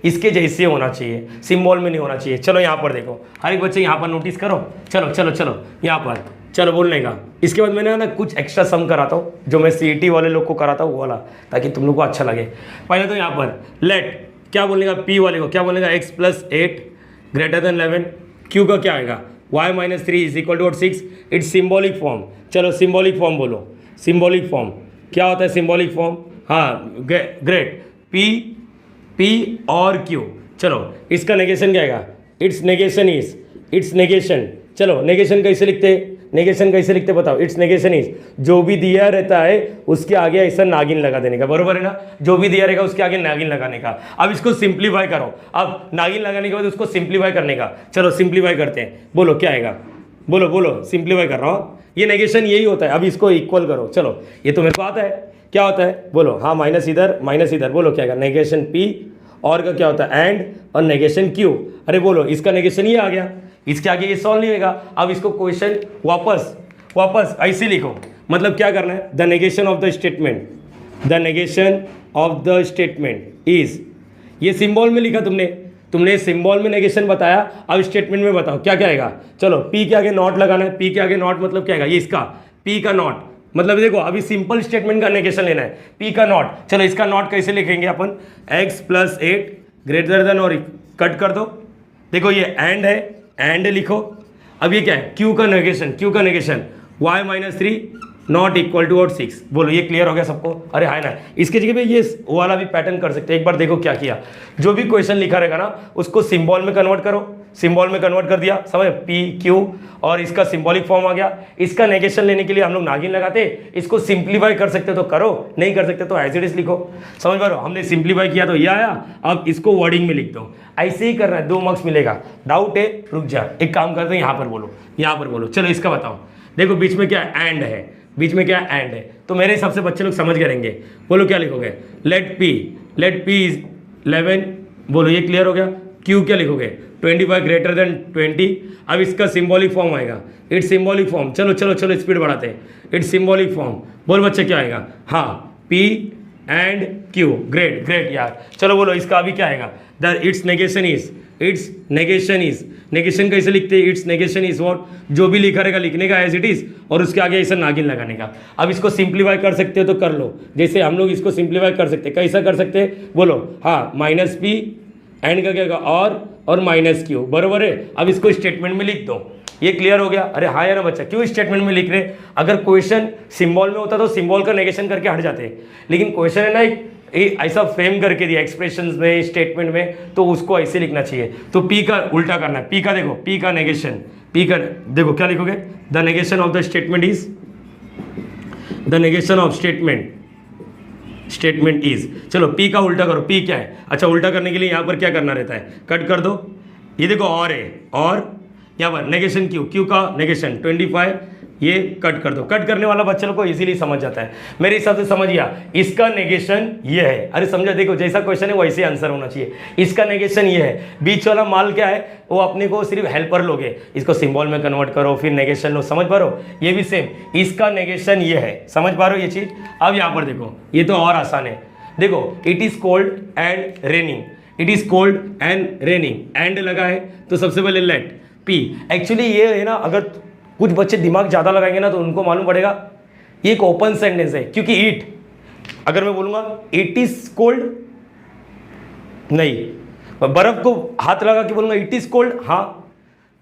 [SPEAKER 1] इसके जैसे होना चाहिए, सिंबल में नहीं होना चाहिए। चलो यहाँ पर देखो, हर एक बच्चे यहाँ पर नोटिस करो। चलो चलो चलो यहाँ पर, चलो बोलने का। इसके बाद मैंने ना कुछ एक्स्ट्रा सम कराता हूँ, जो मैं CET वाले लोग को कराता हूँ वो वाला, ताकि तुम लोग को अच्छा लगे। पहले तो यहाँ पर लेट, क्या बोलने का? P वाले को क्या बोलने का? x + 8 > 11। Q का क्या आएगा? y - 3 = 6। It's symbolic form. चलो सिम्बॉलिक फॉर्म बोलो, सिम्बॉलिक फॉर्म क्या होता है? सिम्बॉलिक फॉर्म, हाँ ग्रेट, P और Q। चलो इसका नेगेशन क्या आएगा? It's negation. चलो नेगेशन कैसे लिखते बताओ? इट्स नेगेशन इज, जो भी दिया रहता है उसके आगे ऐसा नागिन लगा देने का, बरोबर है ना? जो भी दिया रहेगा उसके आगे नागिन लगाने का। अब इसको सिंप्लीफाई करो, अब नागिन लगाने के बाद उसको सिंप्लीफाई करने का। चलो सिंप्लीफाई करते हैं, बोलो क्या आएगा? बोलो सिंप्लीफाई कर रहा हूँ, ये नेगेशन यही होता है। अब इसको इक्वल करो, चलो ये तो मेरे को आता है, क्या होता है? बोलो हाँ, माइनस इधर, बोलो क्या आएगा? नेगेशन P, और का क्या होता है? एंड, और नेगेशन Q। अरे बोलो इसका नेगेशन ये आ गया, इसके आगे ये सॉल्व नहीं होगा। अब इसको क्वेश्चन वापस ऐसे लिखो, मतलब क्या करना है? The negation of the statement is, ये सिंबल में लिखा तुमने सिंबल में नेगेशन बताया। अब स्टेटमेंट में बताओ क्या आएगा? चलो P के आगे नॉट लगाना है। P के आगे नॉट मतलब क्या आएगा? ये इसका P का नॉट, मतलब देखो अभी सिंपल स्टेटमेंट का नेगेशन लेना है, P का नॉट। चलो इसका नॉट कैसे लिखेंगे अपन? x + 8 > और कट कर दो। देखो ये एंड है, एंड लिखो। अब ये क्या है? Q का negation, y - 3 not equal to और 6। बोलो ये क्लियर हो गया सबको? अरे हाय ना, इसके जगह पे ये वो वाला भी पैटर्न कर सकते हैं। एक बार देखो क्या किया, जो भी क्वेश्चन लिखा रहेगा ना उसको सिंबल में कन्वर्ट करो, सिंबल में कन्वर्ट कर दिया, समझ, पी क्यू, और इसका सिंबॉलिक फॉर्म आ गया। इसका नेगेशन लेने के लिए हम लोग नागिन लगाते, इसको सिंप्लीफाई कर सकते तो करो, नहीं कर सकते तो एज इट इज लिखो। समझ पा रहे हो? हमने सिंप्लीफाई किया तो ये आया, अब इसको वर्डिंग में लिख दो। ऐसे ही करना है, 2 मार्क्स मिलेगा। डाउट है? रुक जा, एक काम करते हैं, यहाँ पर बोलो, यहाँ पर बोलो। चलो इसका बताओ, देखो बीच में क्या एंड है, बीच में क्या एंड है, तो मेरे हिसाब से बच्चे लोग समझ के रहेंगे। बोलो क्या लिखोगे? Let P is 11। बोलो ये क्लियर हो गया? क्यू क्या लिखोगे? 25 ग्रेटर देन 20। अब इसका सिंबॉलिक फॉर्म आएगा, इट्स सिंबॉलिक फॉर्म। चलो चलो चलो स्पीड बढ़ाते हैं, इट्स सिंबॉलिक फॉर्म। बोल बच्चे क्या आएगा? हाँ, P and Q. Great great यार। चलो बोलो इसका अभी क्या आएगा? The it's negation is, its negation is, negation कैसे लिखते हैं? इट्स नेगेशन इज व्हाट, जो भी लिखा रहेगा लिखने का एज इट इज, और उसके आगे ऐसा नागिन लगाने का। अब इसको सिंप्लीफाई कर सकते हो तो कर लो, जैसे हम लोग इसको सिंप्लीफाई कर सकते हैं। कैसा कर सकते हैं? बोलो हाँ, माइनस पी एंड का क्या और माइनस क्यू, बरोबर है। अब इसको स्टेटमेंट में लिख दो। ये क्लियर हो गया? अरे हाँ यार बच्चा, क्यों स्टेटमेंट में लिख रहे? अगर क्वेश्चन सिंबल में होता तो सिंबल का नेगेशन करके हट जाते, लेकिन क्वेश्चन है ना एक ऐसा फ्रेम करके दिया एक्सप्रेशंस में, स्टेटमेंट में, तो उसको ऐसे लिखना चाहिए। तो पी का उल्टा करना है। पी का देखो, पी का नेगेशन, पी का देखो क्या लिखोगे? The negation of the statement is, the negation of statement is. चलो पी का उल्टा करो, पी क्या है? अच्छा, उल्टा करने के लिए यहाँ पर क्या करना रहता है? कट कर दो। ये देखो और है, और यहाँ पर नेगेशन क्यू, क्यू का नेगेशन 25, ये कट कर दो। कट करने वाला बच्चे लोग को इजीली समझ जाता है, मेरे हिसाब से समझ गया। इसका नेगेशन ये है, अरे समझा? देखो जैसा क्वेश्चन है वैसे आंसर होना चाहिए। इसका नेगेशन ये है, बीच वाला माल क्या है? वो अपने को सिर्फ हेल्पर लोगे, इसको सिंबल में कन्वर्ट करो, फिर नेगेशन लो। समझ पा रहे हो? ये भी सेम, इसका नेगेशन ये है। समझ पा रहे हो ये चीज? अब यहाँ पर देखो, ये तो और आसान है। देखो it is cold and raining, it is cold and raining, and लगा है तो सबसे पहले लेट पी। एक्चुअली ये है ना, अगर कुछ बच्चे दिमाग ज़्यादा लगाएंगे ना तो उनको मालूम पड़ेगा ये एक ओपन सेंटेंस है, क्योंकि ईट, अगर मैं बोलूँगा इट इज कोल्ड, नहीं, बर्फ को हाथ लगा के बोलूँगा इट इज कोल्ड, हाँ,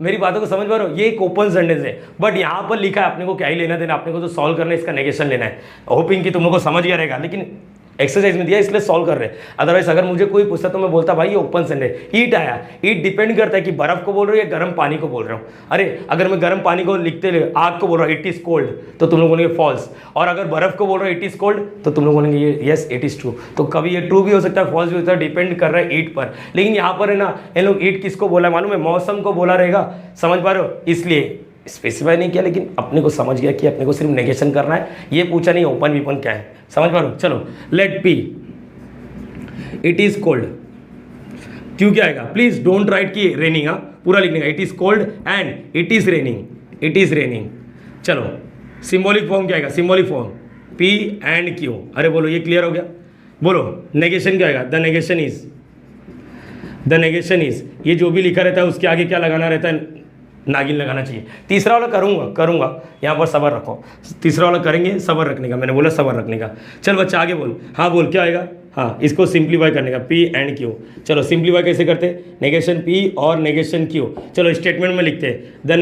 [SPEAKER 1] मेरी बातों को समझ पा रहे हो? ये एक ओपन सेंटेंस है, बट यहाँ पर लिखा है, अपने को क्या ही लेना देना, अपने को तो सॉल्व करना है, इसका नेगेशन लेना है। होपिंग कि तुम लोग को समझ गया रहेगा, लेकिन एक्सरसाइज में दिया इसलिए सॉल्व कर रहे हैं। अदरवाइज अगर मुझे कोई पूछता तो मैं बोलता भाई ये ओपन सेंटेंस, ईट आया। ईट डिपेंड करता है कि बर्फ को बोल रहे हो या गर्म पानी को बोल रहा हूँ। अरे अगर मैं गर्म पानी को लिखते आग को बोल रहा हूँ इट इज कोल्ड, तो तुम लोग बोलेंगे फॉल्स, और अगर बर्फ को बोल रहे हो इट इज कोल्ड तो तुम लोग बोलेंगे ये यस इट इज ट्रू। तो कभी ये ट्रू भी हो सकता है, फॉल्स भी हो सकता है, डिपेंड कर रहा है ईट पर। लेकिन यहाँ पर है ना, इन लोग ईट किसको बोला मालूम है? मौसम को बोला रहेगा। समझ पा रहे हो? इसलिए स्पेसिफाई नहीं किया, लेकिन अपने को समझ गया कि अपने को सिर्फ नेगेशन करना है। ये पूछा नहीं ओपन विपन क्या है। समझ पा रहे हो? चलो let P it is cold, क्यों क्या आएगा? प्लीज डोंट राइट की रेनिंग, हाँ पूरा लिखने का। It is cold and it is raining, it is raining. चलो सिंबॉलिक फॉर्म क्या आएगा? Symbolic form P and Q. अरे बोलो ये क्लियर हो गया? बोलो नेगेशन क्या आएगा? The negation is, the negation is, ये जो भी लिखा रहता है उसके आगे क्या लगाना रहता है? नागिन लगाना चाहिए। तीसरा वाला करूंगा, यहाँ पर सबर रखो। तीसरा वाला करेंगे, सबर रखने का, मैंने बोला सबर रखने का। चल बच्चा आगे बोल, हाँ बोल क्या आएगा? हाँ, इसको सिंप्लीफाई करने का, पी एंड क्यू। चलो सिंप्लीफाई कैसे करते? नेगेशन पी और नेगेशन क्यू। चलो स्टेटमेंट में लिखते हैं the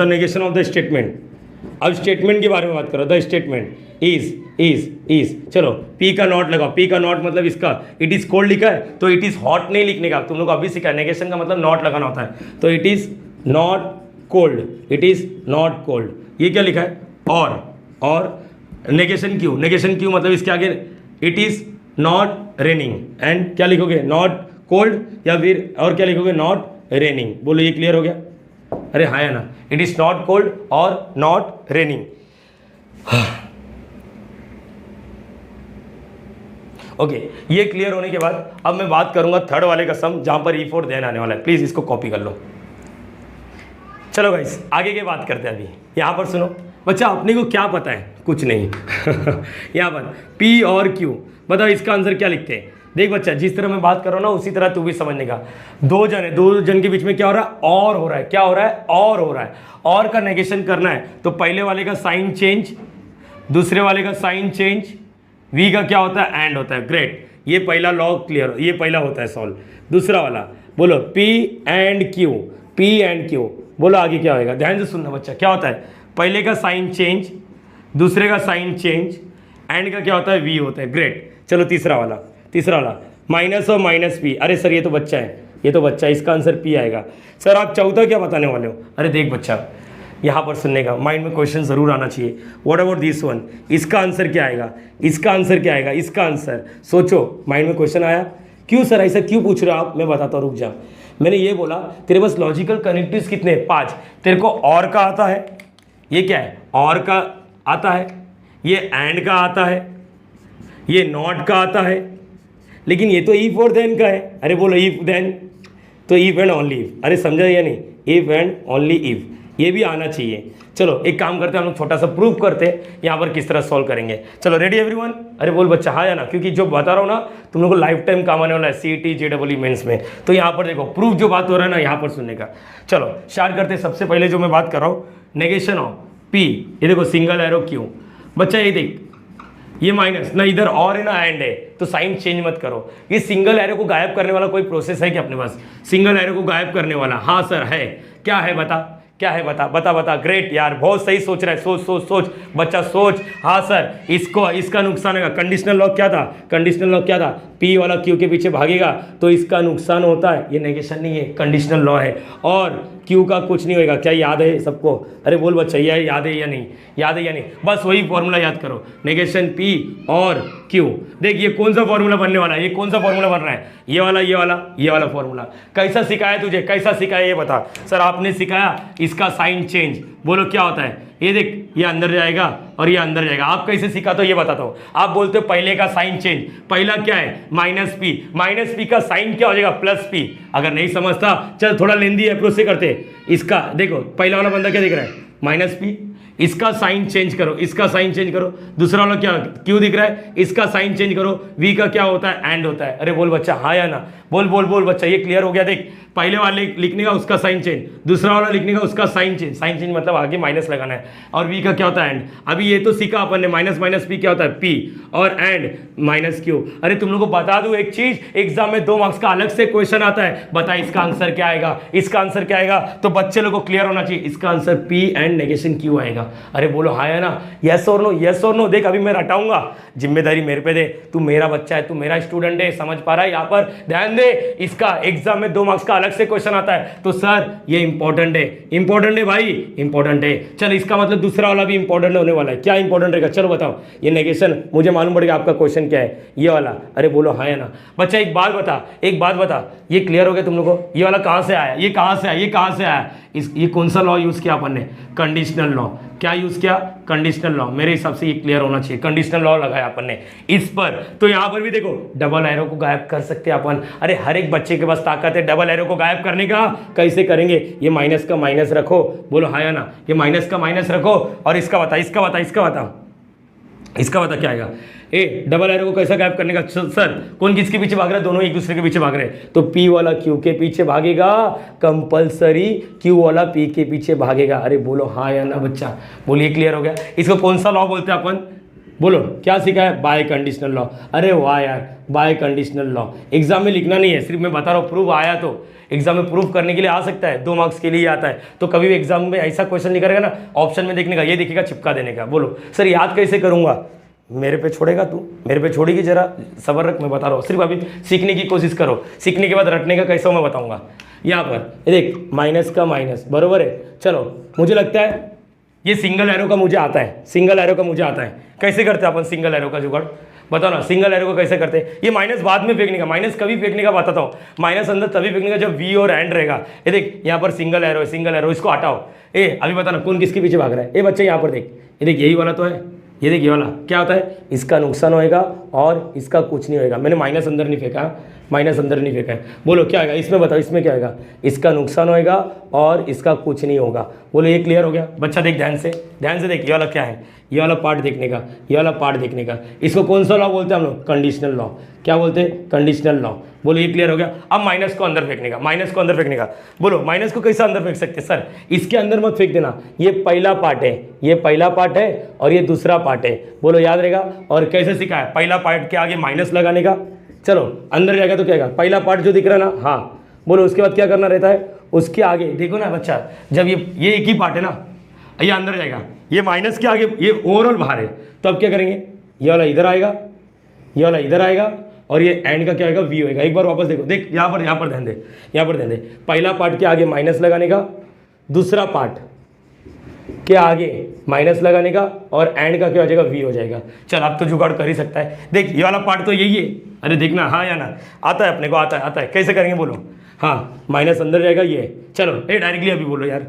[SPEAKER 1] negation of the statement. अब स्टेटमेंट के बारे में बात करो। The statement is. चलो पी का नॉट लगाओ। पी का नॉट मतलब इसका इट इज कोल्ड लिखा है तो इट इज हॉट नहीं लिखने का, तुम लोग अभी सीखा है। नेगेशन का मतलब नॉट लगाना होता है, तो it is not cold, it is not cold. ये क्या लिखा है? और नेगेशन क्यू, नेगेशन क्यू मतलब इसके आगे it is not raining, and क्या लिखोगे? नॉट कोल्ड, या फिर और क्या लिखोगे? Not raining. बोलो ये क्लियर हो गया? अरे हाँ है ना, इट इज नॉट कोल्ड और नॉट रेनिंग। ओके, ये क्लियर होने के बाद अब मैं बात करूंगा थर्ड वाले का सम, जहां पर E4 ध्यान आने वाला है। प्लीज इसको कॉपी कर लो। चलो गाइस आगे की बात करते हैं। अभी यहाँ पर सुनो बच्चा, अपने को क्या पता है? कुछ नहीं। यहाँ पर P और Q, बताओ इसका आंसर क्या लिखते हैं? देख बच्चा, जिस तरह मैं बात कर रहा हूँ ना उसी तरह तू भी समझने का। दो जन है, दो जन के बीच में क्या हो रहा है? और हो रहा है। क्या हो रहा है? और हो रहा है। और का नेगेशन करना है तो पहले वाले का साइन चेंज, दूसरे वाले का साइन चेंज, वी का क्या होता है? एंड होता है। ग्रेट, ये पहला लॉ क्लियर, ये पहला होता है सॉल्व। दूसरा वाला बोलो P and Q, P and Q। बोलो आगे क्या होएगा? ध्यान से सुनना बच्चा, क्या होता है? पहले का साइन चेंज, दूसरे का साइन चेंज, एंड का क्या होता है वी होता है। ग्रेट। चलो तीसरा वाला माइनस और माइनस पी। अरे सर ये तो बच्चा है, इसका आंसर पी आएगा। सर आप चौथा क्या बताने वाले हो? अरे देख बच्चा, यहाँ पर सुनने का माइंड में क्वेश्चन जरूर आना चाहिए। व्हाट अबाउट दिस वन, इसका आंसर क्या आएगा, इसका आंसर सोचो। माइंड में क्वेश्चन आया, क्यों सर ऐसा क्यों पूछ रहे हो आप? मैं बताता हूँ, रुक जा। मैंने ये बोला तेरे पास लॉजिकल कनेक्टिव्स कितने? 5। तेरे को और का आता है, ये क्या है, और का आता है, ये एंड का आता है, ये नॉट का आता है, लेकिन ये तो इफ और देन का है। अरे बोलो इफ देन, तो इफ एंड ओनली इफ। अरे समझा या नहीं, इफ एंड ओनली इफ, ये भी आना चाहिए। चलो एक काम करते हैं, हम लोग छोटा सा प्रूफ करते हैं यहाँ पर किस तरह सॉल्व करेंगे। चलो रेडी एवरीवन? अरे बोल बच्चा हाँ या ना, क्योंकि जो बता रहा हूँ ना तुम लोग को लाइफ टाइम काम आने वाला है CET JEE मेंस में। तो यहाँ पर देखो प्रूफ जो बात हो रहा है ना, यहाँ पर सुनने का। चलो स्टार्ट करते हैं। सबसे पहले जो मैं बात कर रहा हूँ, नेगेशन ऑफ पी। ये देखो सिंगल एरो क्यों बच्चा, ये देख ये माइनस ना इधर और है ना एंड है, तो साइन चेंज मत करो। ये सिंगल एरो को गायब करने वाला कोई प्रोसेस है क्या अपने पास? सिंगल एरो को गायब करने वाला? हाँ सर है। क्या है बता, क्या है बता बता बता। ग्रेट यार, बहुत सही सोच रहा है। सोच सोच सोच बच्चा सोच। हाँ सर, इसका नुकसान है। कंडीशनल लॉ क्या था? कंडीशनल लॉ क्या था? पी वाला क्यू के पीछे भागेगा तो इसका नुकसान होता है। ये नेगेशन नहीं है, कंडीशनल लॉ है। और क्यू का कुछ नहीं होएगा। क्या याद है सबको? अरे बोल बच्चा, ये याद है या नहीं? याद है या नहीं? बस वही फॉर्मूला याद करो, नेगेशन पी और क्यू। देख ये कौन सा फॉर्मूला बनने वाला है, ये कौन सा फॉर्मूला बन रहा है? ये वाला फॉर्मूला। कैसा सिखाया तुझे, कैसा सिखाया ये बता। सर आपने सिखाया इसका साइन चेंज। बोलो क्या होता है? ये देख, ये अंदर जाएगा और ये अंदर जाएगा। आप कैसे सिखा तो ये बताता हूँ। आप बोलते हो पहले का साइन चेंज, पहला क्या है माइनस पी का साइन क्या हो जाएगा प्लस पी। अगर नहीं समझता चल थोड़ा लेंदी अप्रोच से करते। इसका देखो पहला वाला बंदा क्या दिख रहा है माइनस पी, इसका साइन चेंज करो, इसका साइन चेंज करो। दूसरा वाला क्या क्यों दिख रहा है, इसका साइन चेंज करो। वी का क्या होता है एंड होता है। अरे बोल बच्चा हाँ या ना, बोल बोल बोल बच्चा। ये क्लियर हो गया? देख पहले वाले लिखने का उसका साइन चेंज, दूसरा वाला लिखने का उसका साइन चेंज। साइन चेंज मतलब आगे माइनस लगाना है। और वी का क्या होता है एंड। अभी ये तो सीखा अपन ने, माइनस माइनस पी क्या होता है पी, और एंड माइनस क्यू। अरे तुम लोग को बता दूं एक चीज, एग्जाम में 2 मार्क्स का अलग से क्वेश्चन आता है। बता इसका आंसर क्या आएगा, इसका आंसर क्या आएगा। तो बच्चे लोग को क्लियर होना चाहिए, इसका answer P and negation Q आएगा। अरे बोलो हाँ या ना, यस और नो, यस और नो। देख अभी मैं रटाऊंगा, जिम्मेदारी मेरे पे दे। तू मेरा बच्चा है, तू मेरा स्टूडेंट है, समझ पा रहा है? यहाँ पर ध्यान दे, इसका एग्जाम में 2 मार्क्स का अलग से क्वेश्चन आता है। तो सर ये इंपॉर्टेंट है भाई, इंपॉर्टेंट है। चल इसका मतलब दूसरा वाला भी इंपॉर्टेंट होने वाला है। क्या इंपॉर्टेंट रहेगा चलो बताओ। ये नेगेशन मुझे मालूम पड़ेगा आपका क्वेश्चन क्या है, ये वाला। अरे बोलो हाँ या ना। बच्चा एक बात बता, ये क्लियर हो गया तुम लोग को? ये वाला कहाँ से आया, ये कहाँ से आया? ये कौन सा लॉ यूज किया अपन ने? Conditional law. क्या यूज किया? Conditional law. मेरे हिसाब से ये क्लियर होना चाहिए। कंडीशनल लॉ लगाया अपन ने इस पर। तो यहाँ पर भी देखो डबल एरो को गायब कर सकते हैं अपन। अरे हर एक बच्चे के पास ताकत है डबल एरो को गायब करने का। कैसे करेंगे? ये माइनस का माइनस रखो, बोलो हाँ या ना। ये माइनस का माइनस रखो और इसका बता क्या आएगा। डबल एरो को कैसा गायब करने का? सर कौन किसके पीछे भाग रहा है? दोनों एक दूसरे के पीछे भाग रहे हैं। तो पी वाला क्यू के पीछे भागेगा, कंपलसरी क्यू वाला पी के पीछे भागेगा। अरे बोलो हाँ या ना बच्चा, बोलिए क्लियर हो गया? इसको कौन सा लॉ बोलते हैं अपन? बोलो क्या सीखा है? Bye conditional law. अरे वाह यार, बाय कंडीशनल लॉ। एग्जाम में लिखना नहीं है, सिर्फ मैं बता रहा हूँ। प्रूफ आया तो एग्जाम में प्रूफ करने के लिए आ सकता है, 2 मार्क्स के लिए आता है। तो कभी भी एग्जाम में ऐसा क्वेश्चन नहीं करेगा ना, ऑप्शन में देखने का, ये दिखेगा चिपका देने का। बोलो सर याद कैसे करूंगा? मेरे पे छोड़ेगा तू? मेरे पे छोड़ेगी? जरा सबर रख, मैं बता रहा हूँ। सिर्फ अभी सीखने की कोशिश करो, सीखने के बाद रटने का कैसा मैं बताऊंगा। यहाँ पर देख माइनस का माइनस, बरोबर है। चलो मुझे लगता है ये सिंगल एरो का मुझे आता है। कैसे करते हैं अपन सिंगल एरो का जुगाड़? बताओ ना, सिंगल एरो को कैसे करते हैं? ये माइनस बाद में फेंकने का, माइनस कभी फेंकने का बताता हूँ। माइनस अंदर तभी फेंकने का जब वी और एंड रहेगा। ये देख यहाँ पर सिंगल एरो, इसको हटाओ। अभी बता ना कौन किसके पीछे भाग रहा है? बच्चे यहाँ पर देख, ये देख यही वाला तो है। ये देखिए वाला क्या होता है, इसका नुकसान होएगा और इसका कुछ नहीं होएगा। मैंने माइनस अंदर नहीं फेंका, माइनस अंदर नहीं फेंका है। बोलो क्या आएगा इसमें, बताओ इसमें क्या आएगा? इसका नुकसान होएगा और इसका कुछ नहीं होगा। बोलो ये क्लियर हो गया? बच्चा देख ध्यान से देख, ये वाला क्या है, ये वाला पार्ट देखने का, ये वाला पार्ट देखने का। इसको कौन सा लॉ बोलते हैं हम लोग? Conditional law. क्या बोलते हैं? Conditional law. बोलो ये क्लियर हो गया? अब माइनस को अंदर फेंकने का, माइनस को अंदर फेंकने का। बोलो माइनस को कैसे अंदर फेंक सकते हैं? सर इसके अंदर मत फेंक देना, ये पहला पार्ट है, ये पहला पार्ट है और ये दूसरा पार्ट है। बोलो याद रहेगा? और कैसे सीखा है? पहला पार्ट के आगे माइनस लगाने का। चलो अंदर जाएगा तो क्या आएगा? पहला पार्ट जो दिख रहा है ना, हाँ बोलो उसके बाद क्या करना रहता है? उसके आगे देखो ना बच्चा, जब ये एक ही पार्ट है ना, ये अंदर जाएगा, ये माइनस के आगे ये ओवरऑल बाहर है, तो अब क्या करेंगे, ये वाला इधर आएगा, ये वाला इधर आएगा, और ये एंड का क्या आएगा, वी होएगा। एक बार वापस देखो, देख यहाँ पर ध्यान दे, यहाँ पर ध्यान दे। पहला पार्ट के आगे माइनस लगाने का, दूसरा पार्ट के आगे माइनस लगाने का, और एंड का क्या हो जाएगा, वी हो जाएगा। चल अब तो जुगाड़ कर ही सकता है। देख ये वाला पार्ट तो यही है, अरे देखना, हाँ या ना, आता है अपने को, आता है। कैसे करेंगे बोलो, हाँ माइनस अंदर जाएगा ये, चलो ये डायरेक्टली अभी बोलो यार,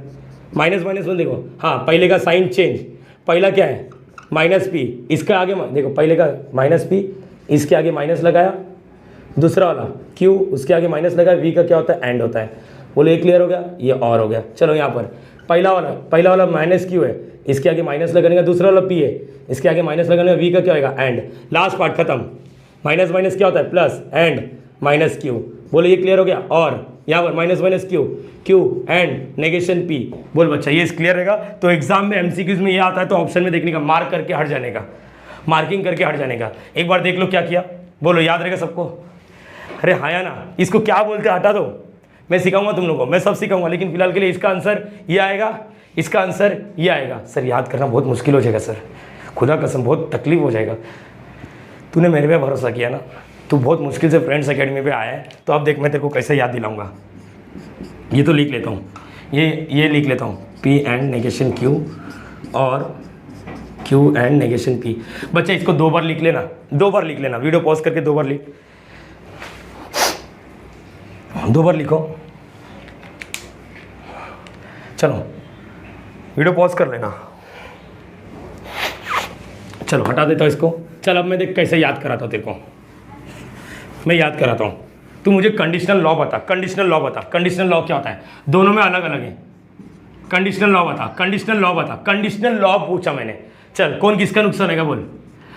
[SPEAKER 1] माइनस माइनस वन देखो, हाँ पहले का साइन चेंज, पहला क्या है माइनस पी, इसका आगे देखो पहले का माइनस पी, इसके आगे माइनस लगाया, दूसरा वाला क्यू, उसके आगे माइनस लगाया, वी का क्या होता है, एंड होता है। बोलो ये क्लियर हो गया, ये और हो गया। चलो यहाँ पर पहला वाला माइनस क्यू है, इसके आगे माइनस लगाने का, दूसरा वाला पी है, इसके आगे माइनस लगाने का, वी का क्या होगा, एंड। लास्ट पार्ट खत्म, माइनस माइनस क्या होता है, प्लस, एंड माइनस क्यू। बोलो ये क्लियर हो गया। और यहाँ पर minus minus Q and negation P. बोल बच्चा ये क्लियर रहेगा। तो एग्जाम में एमसीक्यूज में ये आता है, तो ऑप्शन में देखने का, मार्क करके हट जाने का, मार्किंग करके हट जाने का। एक बार देख लो क्या किया, बोलो याद रहेगा सबको। अरे हाँ या ना, इसको क्या बोलते हैं हटा दो, मैं सिखाऊंगा तुम लोगों को, मैं सब सिखाऊंगा, लेकिन फिलहाल के लिए इसका आंसर ये आएगा, इसका आंसर ये आएगा। सर याद करना बहुत मुश्किल हो जाएगा सर, खुदा कसम बहुत तकलीफ हो जाएगा। तूने मेरे पे भरोसा किया ना, तू बहुत मुश्किल से फ्रेंड्स एकेडमी पे आया है, तो अब देख मैं तेरे को कैसे याद दिलाऊंगा। ये तो लिख लेता हूँ, ये लिख लेता हूँ, पी एंड नेगेशन क्यू और क्यू एंड नेगेशन पी। बच्चा इसको 2 बार लिख लेना, 2 बार लिख लेना, वीडियो पॉज करके 2 बार लिख, 2 बार लिखो। चलो वीडियो पॉज कर लेना, चलो हटा देता हूँ इसको। चल अब मैं देख कैसे याद कराता हूँ तेरे को, मैं याद कराता हूँ। तू मुझे कंडीशनल लॉ बता, कंडीशनल लॉ बता, कंडीशनल लॉ क्या होता है, दोनों में अलग अलग है। कंडीशनल लॉ बता, कंडीशनल लॉ बता, कंडीशनल लॉ पूछा मैंने। चल कौन किसका नुकसान होगा बोल,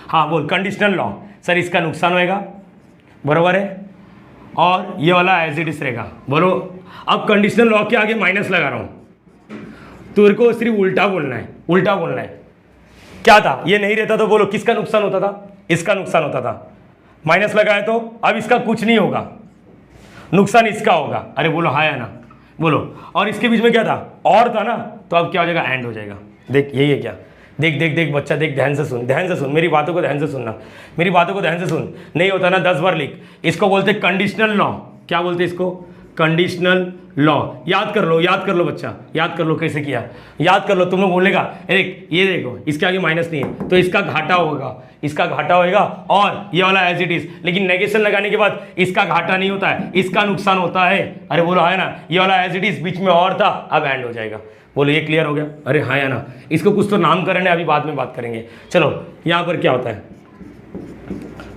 [SPEAKER 1] हाँ बोल कंडीशनल लॉ। सर इसका नुकसान होएगा, बराबर है, और ये वाला एज इट इज रहेगा। बोलो अब कंडीशनल लॉ के आगे माइनस लगा रहा हूँ, तेरे को सिर्फ उल्टा बोलना है, उल्टा बोलना है। क्या था, ये नहीं रहता तो बोलो किसका नुकसान होता था, इसका नुकसान होता था। माइनस लगाया तो अब इसका कुछ नहीं होगा, नुकसान इसका होगा। अरे बोलो हाँ या ना, बोलो। और इसके बीच में क्या था, और था ना, तो अब क्या हो जाएगा, एंड हो जाएगा। देख यही है क्या, देख देख देख बच्चा, देख ध्यान से सुन, ध्यान से सुन, मेरी बातों को ध्यान से सुनना, मेरी बातों को ध्यान से सुन। नहीं होता ना 10 बार लिख। इसको बोलते कंडीशनल लॉ। क्या बोलते इसको, कंडीशनल लॉ। याद कर लो, याद कर लो बच्चा, याद कर लो कैसे किया, याद कर लो। तुम लोग बोलेगा एक ये देखो इसके आगे माइनस नहीं है, तो इसका घाटा होगा, इसका घाटा होएगा, और ये वाला एज इट इज। लेकिन नेगेशन लगाने के बाद इसका घाटा नहीं होता है, इसका नुकसान होता है। अरे बोलो है ना, ये वाला एज इट इज, बीच में और था, अब एंड हो जाएगा। बोलो ये क्लियर हो गया। अरे हाँ या ना, इसको कुछ तो नामकरण है, अभी बाद में बात करेंगे। चलो यहाँ पर क्या होता है,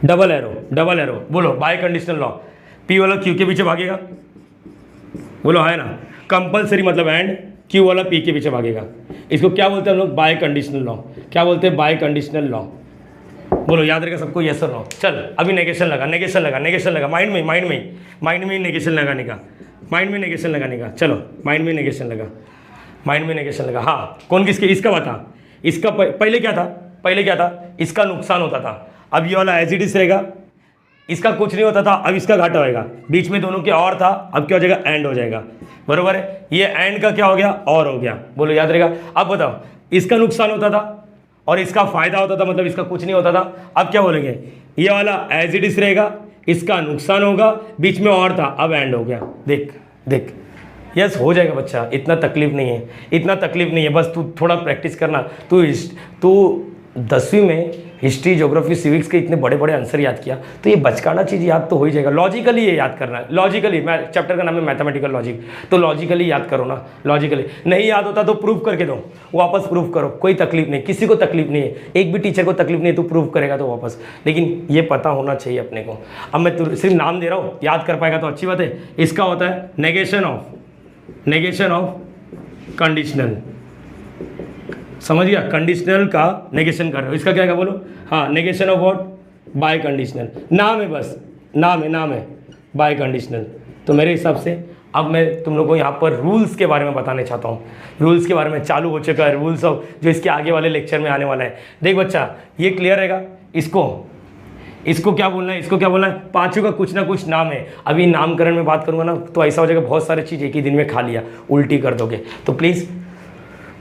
[SPEAKER 1] डबल एरो, डबल एरो। बोलो बाय कंडीशनल लॉ, पी वाला क्यू के पीछे भागेगा, बोलो है ना, कंपलसरी मतलब एंड, क्यू वाला पी के पीछे भागेगा। इसको क्या बोलते हैं हम लोग, बाय कंडीशनल लॉ। क्या बोलते हैं, बाय कंडीशनल लॉ। बोलो याद रहेगा सबको, यस और नो। चल अभी नेगेशन लगा, नेगेशन लगा, नेगेशन लगा, माइंड में, माइंड में, माइंड में नेगेशन लगाने का, माइंड में नेगेशन लगाने का। चलो माइंड में नेगेशन लगा, माइंड में नेगेशन लगा। हाँ कौन किसके, इसका बता, इसका पहले क्या था, पहले क्या था, इसका नुकसान होता था। अब ये वाला एज इट इज रहेगा, इसका कुछ नहीं होता था, अब इसका घाटा होएगा। बीच में दोनों के और था, अब क्या हो जाएगा, एंड हो जाएगा, बरोबर है। ये एंड का क्या हो गया, और हो गया। बोलो याद रहेगा। अब बताओ, इसका नुकसान होता था और इसका फायदा होता था, मतलब इसका कुछ नहीं होता था। अब क्या बोलेंगे, ये वाला एज इट इज रहेगा, इसका नुकसान होगा, बीच में और था, अब एंड हो गया। देख देख, यस हो जाएगा बच्चा, इतना तकलीफ नहीं है, इतना तकलीफ नहीं है। बस तू थोड़ा प्रैक्टिस करना। तू 10वीं में हिस्ट्री, ज्योग्राफी, सिविक्स के इतने बड़े बड़े आंसर याद किया, तो ये बचकाना चीज़ याद तो हो ही जाएगा। लॉजिकली ये याद करना, लॉजिकली। मैं चैप्टर का नाम है मैथमेटिकल लॉजिक, तो लॉजिकली याद करो ना, लॉजिकली। नहीं याद होता तो प्रूफ करके दो, वापस प्रूफ करो, कोई तकलीफ नहीं, किसी को तकलीफ नहीं है, एक भी टीचर को तकलीफ नहीं है, तू प्रूफ करेगा तो वापस। लेकिन ये पता होना चाहिए अपने को। अब मैं सिर्फ नाम दे रहा हूँ, याद कर पाएगा तो अच्छी बात है। इसका होता है नेगेशन ऑफ कंडीशनल, समझ गया, कंडीशनल का नेगेशन कर रहे हो, इसका क्या है बोलो, हाँ negation of what, bye conditional. नाम है, बस नाम है बाय कंडीशनल। तो मेरे हिसाब से अब मैं तुम लोगों को यहाँ पर रूल्स के बारे में बताने चाहता हूँ। रूल्स के बारे में चालू हो चुका है, रूल्स ऑफ, जो इसके आगे वाले लेक्चर में आने वाला है। देख बच्चा, ये क्लियर रहेगा। इसको क्या बोलना है, इसको क्या बोलना है, पांचों का कुछ ना कुछ नाम है। अभी नामकरण में बात करूँगा ना, तो ऐसा हो जाएगा बहुत सारी चीज़ एक ही दिन में खा लिया, उल्टी कर दोगे। तो प्लीज़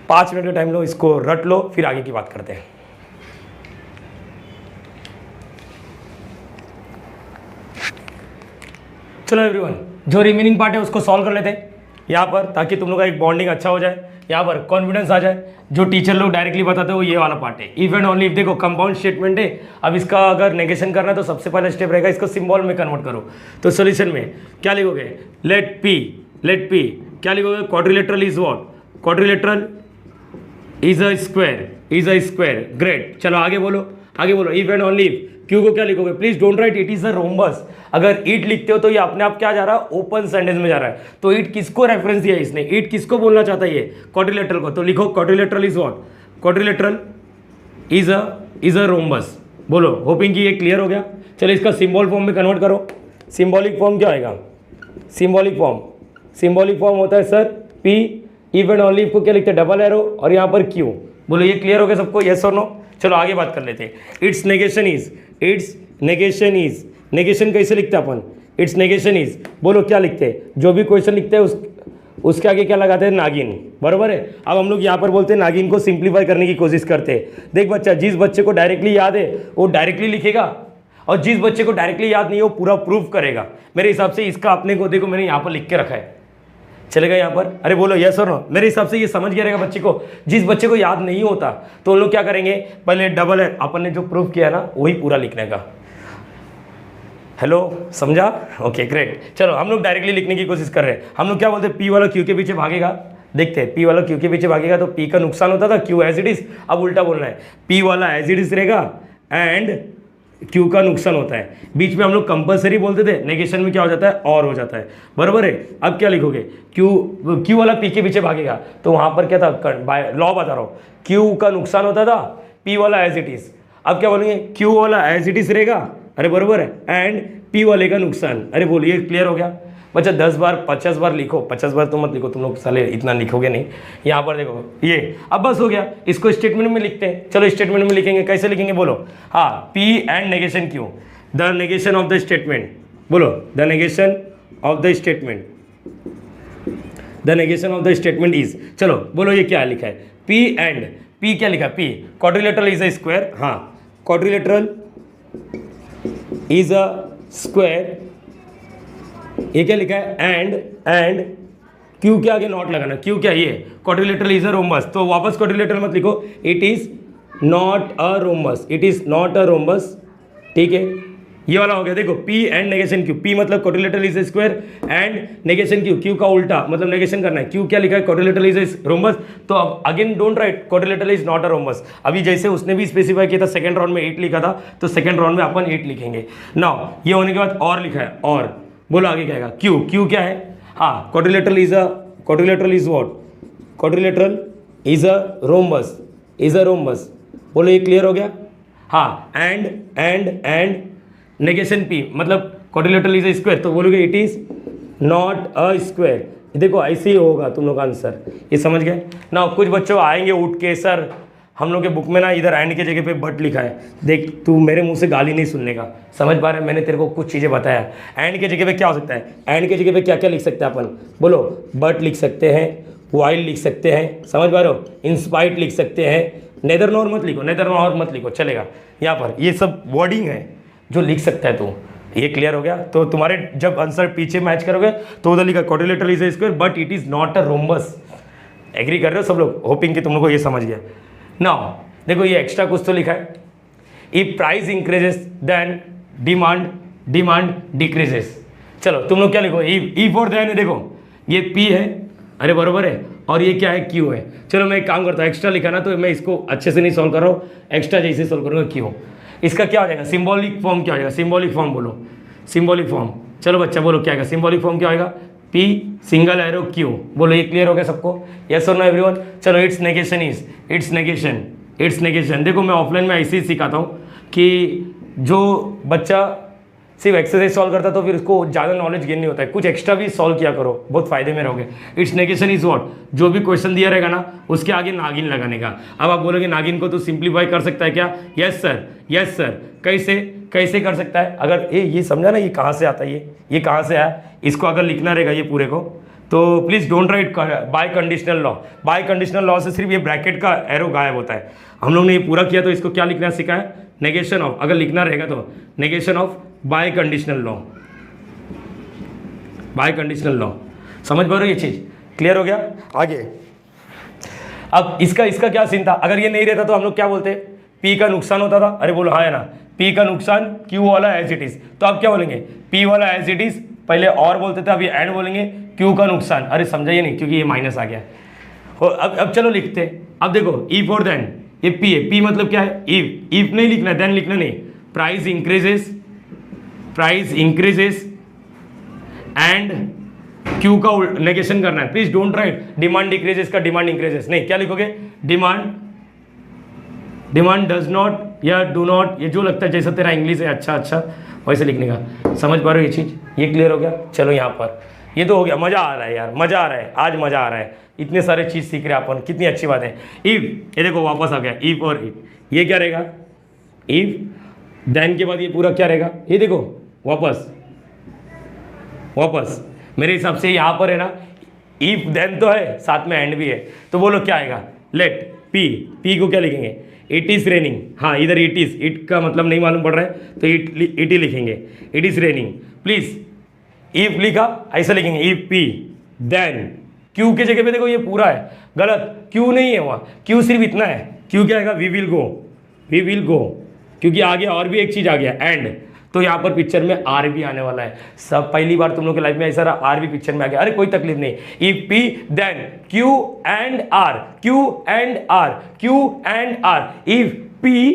[SPEAKER 1] 5 मिनट का टाइम लो, इसको रट लो, फिर आगे की बात करते हैं। चलो एवरीवन, जो रिमेनिंग पार्ट है उसको सॉल्व कर लेते हैं यहाँ पर, ताकि तुम लोग का एक बॉन्डिंग अच्छा हो जाए, यहाँ पर कॉन्फिडेंस आ जाए। जो टीचर लोग डायरेक्टली बताते हैं वो ये वाला पार्ट है, इफ एंड ओनली इफ। देखो कंपाउंड स्टेटमेंट है, अब इसका अगर नेगेशन करना है तो सबसे पहला स्टेप रहेगा इसको सिंबल में कन्वर्ट करो। तो सोल्यूशन में क्या लिखोगे, लेट पी क्या लिखोगे, quadrilateral is what, quadrilateral is a square, great. चलो आगे बोलो, if and only if. Q को क्या लिखोगे, please don't right it is a rhombus. अगर ईट लिखते हो तो ये अपने आप क्या जा रहा है, ओपन सेंटेंस में जा रहा है। तो ईट किसको रेफरेंस दिया इसने, ईट किसको बोलना चाहता है, ये क्वाड्रिलेटरल को। तो लिखो quadrilateral is what, quadrilateral is a rhombus. बोलो, होपिंग कि ये क्लियर हो गया। चलो इसका सिंबल फॉर्म में कन्वर्ट करो। सिंबॉलिक फॉर्म क्या आएगा, सिंबॉलिक फॉर्म होता है sir P, if and only को क्या लिखते हैं, डबल एरो और यहाँ पर क्यू। बोलो ये क्लियर हो गया सबको, यस और नो। चलो आगे बात कर लेते हैं। इट्स नेगेशन इज, नेगेशन कैसे लिखते हैं अपन, इट्स नेगेशन इज। बोलो क्या लिखते हैं, जो भी क्वेश्चन लिखते हैं उसके आगे क्या लगाते हैं, नागिन, बरोबर है। अब हम लोग यहाँ पर बोलते हैं नागिन को सिंप्लीफाई करने की कोशिश करते हैं। देख बच्चा, जिस बच्चे को डायरेक्टली याद है वो डायरेक्टली लिखेगा, और जिस बच्चे को डायरेक्टली याद नहीं है वो पूरा प्रूफ करेगा। मेरे हिसाब से इसका अपने को देखो, मैंने यहाँ पर लिख के रखा है, चलेगा यहाँ पर। अरे बोलो यस और नो। मेरे हिसाब से ये समझ गया रहेगा बच्चे को। जिस बच्चे को याद नहीं होता तो उन लोग क्या करेंगे, पहले डबल है, अपन ने जो प्रूफ किया ना वही पूरा लिखने का। हेलो, समझा? Okay great. चलो हम लोग डायरेक्टली लिखने की कोशिश कर रहे हैं। हम लोग क्या बोलते हैं, पी वाला क्यू के पीछे भागेगा। देखते हैं, पी वाला क्यू के पीछे भागेगा तो पी का नुकसान होता था, क्यू एज इट इज। अब उल्टा बोलना है, पी वाला एज इट इज रहेगा एंड क्यू का नुकसान होता है। बीच में हम लोग कंपलसरी बोलते थे, नेगेशन में क्या हो जाता है, और हो जाता है, बरोबर है। अब क्या लिखोगे, क्यू वाला पी के पीछे भागेगा तो वहां पर क्या था, लॉ बता रहा हूँ, क्यू का नुकसान होता था, पी वाला एज इट इज। अब क्या बोलेंगे, क्यू वाला एज इट इज रहेगा, अरे बरोबर है, एंड पी वाले का नुकसान। अरे बोलिए क्लियर हो गया बच्चा। 10 बार 50 बार लिखो, 50 बार तो मत लिखो, तुम लोग साले इतना लिखोगे नहीं। यहाँ पर देखो ये, अब बस हो गया। इसको स्टेटमेंट में लिखते हैं। चलो स्टेटमेंट में लिखेंगे, कैसे लिखेंगे बोलो, हाँ, P and negation Q, the negation of the statement. बोलो, the negation of the statement, the negation of the statement is. चलो बोलो ये क्या लिखा है, पी एंड, पी क्या लिखा है, P quadrilateral is a square, हाँ, क्वाड्रिलेटरल इज अ स्क्वायर, ये क्या लिखा है, एंड क्यू के आगे नॉट लगाना। क्यू क्या, ये क्वाड्रिलेटरल इज अ रोम्बस। तो वापस क्वाड्रिलेटरल मत लिखो, it is not a rhombus, it is not a rhombus, ठीक है। ये वाला हो गया। देखो P and negation Q, P मतलब quadrilateral is a square and negation Q, Q का उल्टा मतलब नेगेशन करना है। क्यू क्या लिखा है, क्वाड्रिलेटरल इज अ रोम्बस। तो अब again don't write quadrilateral is not a rhombus. अभी जैसे उसने भी स्पेसिफाई किया था, सेकंड राउंड में 8 लिखा था, तो सेकंड राउंड में अपन 8 लिखेंगे। नाउ ये होने के बाद और लिखा है, और बोलो आगे क्या आएगा, क्यू क्या है, हाँ, quadrilateral is what, quadrilateral is a rhombus, बोलो ये क्लियर हो गया। हाँ, एंड नेगेशन पी मतलब क्वाड्रिलेटरल इज अ स्क्वायर, तो बोलोगे it is not a square. देखो ऐसे ही होगा तुम लोग का आंसर, ये समझ गए ना। कुछ बच्चों आएंगे उठ के, सर हम लोग के बुक में ना इधर एंड के जगह पे बट लिखा है। देख तू मेरे मुंह से गाली नहीं सुनने का, समझ पा रहे हैं, मैंने तेरे को कुछ चीज़ें बताया। एंड के जगह पे क्या हो सकता है, एंड के जगह पे क्या क्या लिख सकते हैं अपन, बोलो, बट लिख सकते हैं, वाइल लिख सकते हैं, समझ पा रहे हो, इंस्पाइट लिख सकते हैं, नेदर नॉर मत लिखो, चलेगा। यहाँ पर ये सब वर्डिंग है जो लिख सकता है तू। ये क्लियर हो गया। तो तुम्हारे जब आंसर पीछे मैच करोगे तो उधर लिखा quadrilateral is a square but it is not a rhombus. Agree कर रहे हो सब लोग? होपिंग कि तुम लोग को ये समझ गया। नाउ देखो ये एक्स्ट्रा कुछ तो लिखा है, if price increases then demand decreases. चलो तुम लोग क्या लिखो, इफ और देन। देखो ये पी है, अरे बरोबर है, और ये क्या है, क्यू है। चलो मैं एक काम करता हूँ, एक्स्ट्रा लिखा ना तो मैं इसको अच्छे से नहीं सॉल्व कर रहा हूँ, एक्स्ट्रा जैसे सॉल्व करूँगा क्यू। इसका क्या हो जाएगा, सिंबॉलिक फॉर्म क्या हो जाएगा, सिंबॉलिक फॉर्म बोलो, सिंबॉलिक फॉर्म। चलो बच्चा बोलो क्या आएगा, सिंबॉलिक फॉर्म क्या आएगा, पी सिंगल एरो क्यू। बोलो ये क्लियर हो गया सबको, यस और नो एवरीवन? चलो इट्स नेगेशन। देखो मैं ऑफलाइन में ऐसे ही सिखाता हूँ कि जो बच्चा सिर्फ एक्सरसाइज सॉल्व करता तो फिर उसको ज़्यादा नॉलेज गेन नहीं होता है, कुछ एक्स्ट्रा भी सॉल्व किया करो, बहुत फायदे में रहोगे। इट्स नेगेशन इज व्हाट, जो भी क्वेश्चन दिया रहेगा ना उसके आगे नागिन लगाने का। अब आप बोलोगे नागिन को तो सिंप्लीफाई कर सकता है क्या? Yes sir. कैसे कर सकता है? अगर ये समझा ना, ये कहाँ से आता है, ये कहाँ से आया, इसको अगर लिखना रहेगा ये पूरे को, तो please don't write bye conditional law. Bye conditional law से सिर्फ ये ब्रैकेट का एरो गायब होता है। हम लोग ने ये पूरा किया तो इसको क्या लिखना सीखा है, नेगेशन ऑफ, अगर लिखना रहेगा तो negation of bye conditional law, bye conditional law. समझ पा रहे हो ये चीज़, क्लियर हो गया। आगे अब इसका क्या सीन था, अगर ये नहीं रहता तो हम लोग क्या बोलते, पी का नुकसान होता था। अरे बोलो हाँ है ना, पी का नुकसान क्यू वाला एज इट इज, तो अब क्या बोलेंगे, पी वाला एज इट इज, पहले और बोलते थे अभी एंड बोलेंगे, क्यू का नुकसान। अरे समझाइए नहीं क्योंकि ये माइनस आ गया। अब चलो लिखते, अब देखो इफ और देन, ये पी है, पी मतलब क्या है, इफ नहीं लिखना, देन लिखना नहीं। प्राइस इंक्रीजेस एंड क्यू का नेगेशन करना है। Please don't right demand decreases का डिमांड इंक्रीजेस, नहीं, क्या लिखोगे, डिमांड डज नॉट या डू नॉट, ये जो लगता है जैसा तेरा इंग्लिश है अच्छा वैसे लिखने का। समझ पा रहे हो ये चीज़, ये क्लियर हो गया। चलो यहाँ पर ये तो हो गया, मज़ा आ रहा है यार, मज़ा आ रहा है, आज मज़ा आ रहा है, इतने सारे चीज़ सीख रहे हैं अपन, कितनी अच्छी बात है। इफ, ये देखो वापस आ गया, इफ और इफ, ये क्या रहेगा, इफ देन के बाद ये पूरा क्या रहेगा, ये देखो वापस मेरे हिसाब से यहाँ पर है ना, इफ देन तो है, साथ में एंड भी है, तो बोलो क्या आएगा, लेट पी को क्या लिखेंगे, इट इज़ रेनिंग। हाँ इधर इट का मतलब नहीं मालूम पड़ रहा है तो इट ही लिखेंगे, it is raining. Please if लिखा ऐसा लिखेंगे, इफ पी देन क्यू के जगह पे देखो ये पूरा है, गलत, क्यू नहीं है वहाँ, क्यू सिर्फ इतना है, क्यू क्या आएगा, वी विल गो, क्योंकि आगे और भी एक चीज़ आ गया एंड, तो यहाँ पर पिक्चर में आर भी आने वाला है। सब पहली बार तुम लोग के लाइफ में ऐसा रहा, आर भी पिक्चर में आ गया। अरे कोई तकलीफ नहीं, if P then Q and R, if P